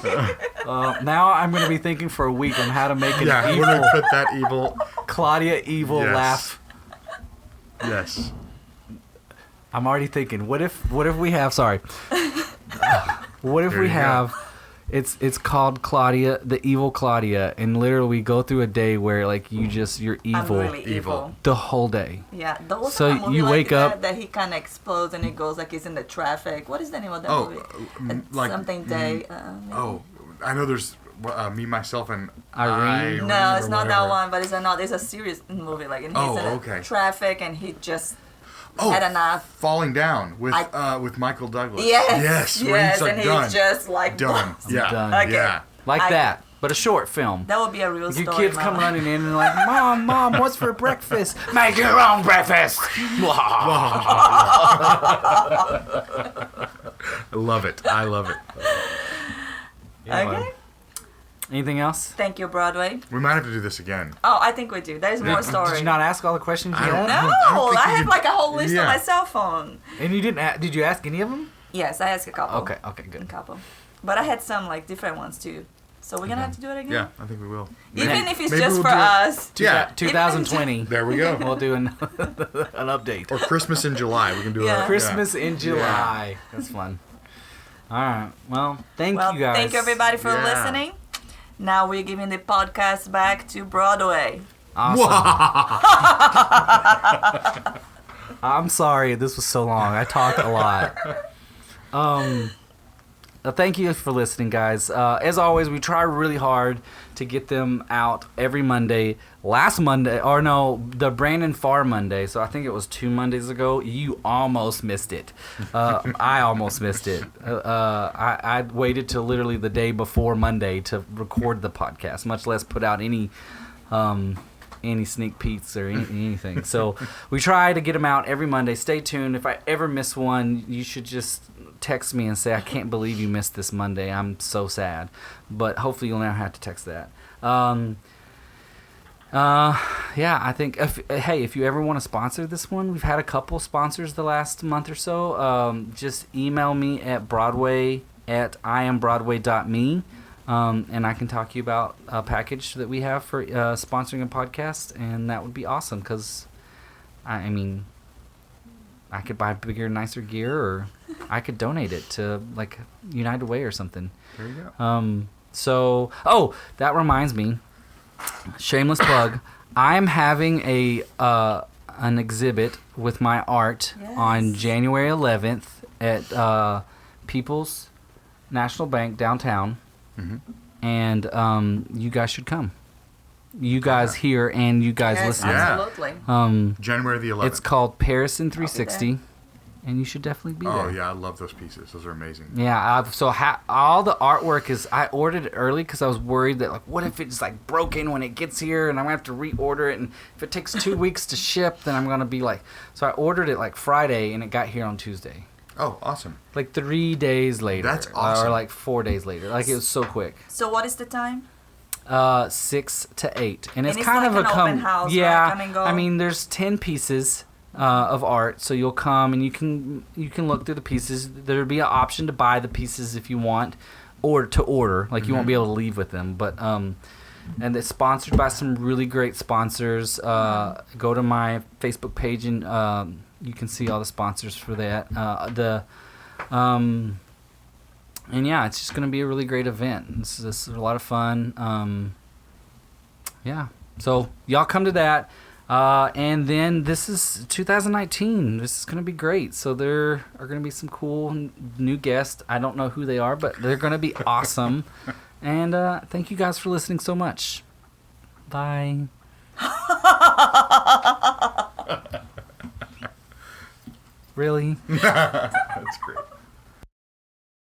Speaker 3: Now I'm going to be thinking for a week on how to make an
Speaker 1: Yeah, we're
Speaker 3: evil
Speaker 1: gonna put that evil.
Speaker 3: Claudia evil
Speaker 1: Yes.
Speaker 3: laugh.
Speaker 1: Yes.
Speaker 3: I'm already thinking. What if we have? Sorry. What if
Speaker 1: There
Speaker 3: we
Speaker 1: you go.
Speaker 3: have? It's called Claudia, the evil Claudia, and literally we go through a day where like you're
Speaker 2: I'm
Speaker 3: evil
Speaker 2: really evil.
Speaker 3: the whole day.
Speaker 2: Yeah, those
Speaker 3: So
Speaker 2: are movie
Speaker 3: you
Speaker 2: like
Speaker 3: wake up-
Speaker 2: that he kind of explodes and it goes like he's in the traffic. What is the name of that
Speaker 1: Oh,
Speaker 2: movie?
Speaker 1: like
Speaker 2: Something Day. Maybe.
Speaker 1: Oh, I know. There's Me, Myself, and
Speaker 3: Irene?
Speaker 2: No, it's
Speaker 1: or
Speaker 2: not that
Speaker 1: whatever.
Speaker 2: one, but it's a serious movie. Like, and he's
Speaker 1: Oh,
Speaker 2: in the
Speaker 1: okay.
Speaker 2: traffic and he just
Speaker 1: Oh,
Speaker 2: had enough.
Speaker 1: Falling Down with
Speaker 2: I-
Speaker 1: with Michael Douglas.
Speaker 2: Yes,
Speaker 1: where he's like
Speaker 2: and
Speaker 1: done.
Speaker 2: he's just like
Speaker 1: Done. Yeah.
Speaker 3: Done.
Speaker 2: Okay.
Speaker 1: Yeah.
Speaker 3: Like
Speaker 2: I-
Speaker 3: that, but a short film.
Speaker 2: That would be a real
Speaker 3: Your
Speaker 2: story.
Speaker 3: kids come
Speaker 2: Mama.
Speaker 3: running in and like, Mom, what's for breakfast? Make your own breakfast.
Speaker 1: I love it. I love it.
Speaker 2: Okay.
Speaker 3: Anything else?
Speaker 2: Thank you, Broadway.
Speaker 1: We might have to do this again.
Speaker 2: Oh, I think we do. There's more stories.
Speaker 3: Did you not ask all the questions you
Speaker 1: I don't
Speaker 3: had?
Speaker 1: know.
Speaker 2: No,
Speaker 1: I don't think
Speaker 2: I
Speaker 1: you
Speaker 2: have
Speaker 1: did-
Speaker 2: like a whole list
Speaker 1: Yeah.
Speaker 2: on my cell phone.
Speaker 3: And you didn't? Did you ask any of them?
Speaker 2: Yes, I asked a couple.
Speaker 3: Okay,
Speaker 2: A
Speaker 3: good.
Speaker 2: couple. But I had some like different ones too. So we're gonna have to do it again.
Speaker 1: Yeah, I think we will.
Speaker 2: Even if it's
Speaker 1: Maybe
Speaker 2: just
Speaker 1: we'll
Speaker 2: for
Speaker 1: do it-
Speaker 2: us.
Speaker 1: Yeah.
Speaker 3: 2020.
Speaker 1: There we go.
Speaker 3: We'll do an update.
Speaker 1: Or Christmas in July. We can do
Speaker 2: Yeah.
Speaker 1: a
Speaker 3: Christmas in July. That's fun. All right. Well, thank you guys.
Speaker 2: Thank you everybody for
Speaker 1: Yeah.
Speaker 2: listening. Now we're giving the podcast back to Broadway.
Speaker 3: Awesome. I'm sorry this was so long. I talk a lot. Thank you for listening, guys. As always, we try really hard to get them out every Monday. Last Monday, or no, the Brandon Farr Monday. So I think it was 2 Mondays ago. You almost missed it. I almost missed it. I waited till literally the day before Monday to record the podcast, much less put out any sneak peeks or anything. So we try to get them out every Monday. Stay tuned. If I ever miss one, you should just text me and say, I can't believe you missed this Monday. I'm so sad. But hopefully you'll never have to text that. Yeah, I think, if you ever want to sponsor this one, we've had a couple sponsors the last month or so. Just email me at broadway@iambroadway.me. And I can talk to you about a package that we have for sponsoring a podcast, and that would be awesome because, I mean, I could buy bigger, nicer gear, or I could donate it to like United Way or something.
Speaker 1: There you go.
Speaker 3: That reminds me, shameless plug. I'm having an exhibit with my art on January 11th at People's National Bank downtown. And you guys should come. You guys here and you guys
Speaker 2: Yes,
Speaker 3: listening.
Speaker 1: Yeah.
Speaker 2: absolutely.
Speaker 1: January the 11th.
Speaker 3: It's called Paris in 360, and you should definitely be there.
Speaker 1: Oh, yeah. I love those pieces. Those are amazing.
Speaker 3: Yeah, all the artwork is. I ordered it early because I was worried that, like, what if it's like broken when it gets here, and I'm gonna have to reorder it, and if it takes 2 weeks to ship, then I'm gonna be like. So I ordered it like Friday, and it got here on Tuesday.
Speaker 1: Oh, awesome.
Speaker 3: Like 3 days later.
Speaker 1: That's awesome.
Speaker 3: Or like 4 days later. Like it was so quick.
Speaker 2: So what is the time?
Speaker 3: 6 to 8, and it's
Speaker 2: it's
Speaker 3: kind
Speaker 2: like
Speaker 3: of
Speaker 2: an
Speaker 3: a
Speaker 2: open house,
Speaker 3: yeah.
Speaker 2: right? Come and go?
Speaker 3: I mean, there's 10 pieces of art, so you'll come and you can look through the pieces. There'll be an option to buy the pieces if you want, or to order. Like you won't be able to leave with them, but and it's sponsored by some really great sponsors. Go to my Facebook page and you can see all the sponsors for that. And yeah, it's just going to be a really great event. This is a lot of fun. Yeah. So y'all come to that. And then this is 2019. This is going to be great. So there are going to be some cool new guests. I don't know who they are, but they're going to be awesome. And thank you guys for listening so much. Bye. Really?
Speaker 1: That's great.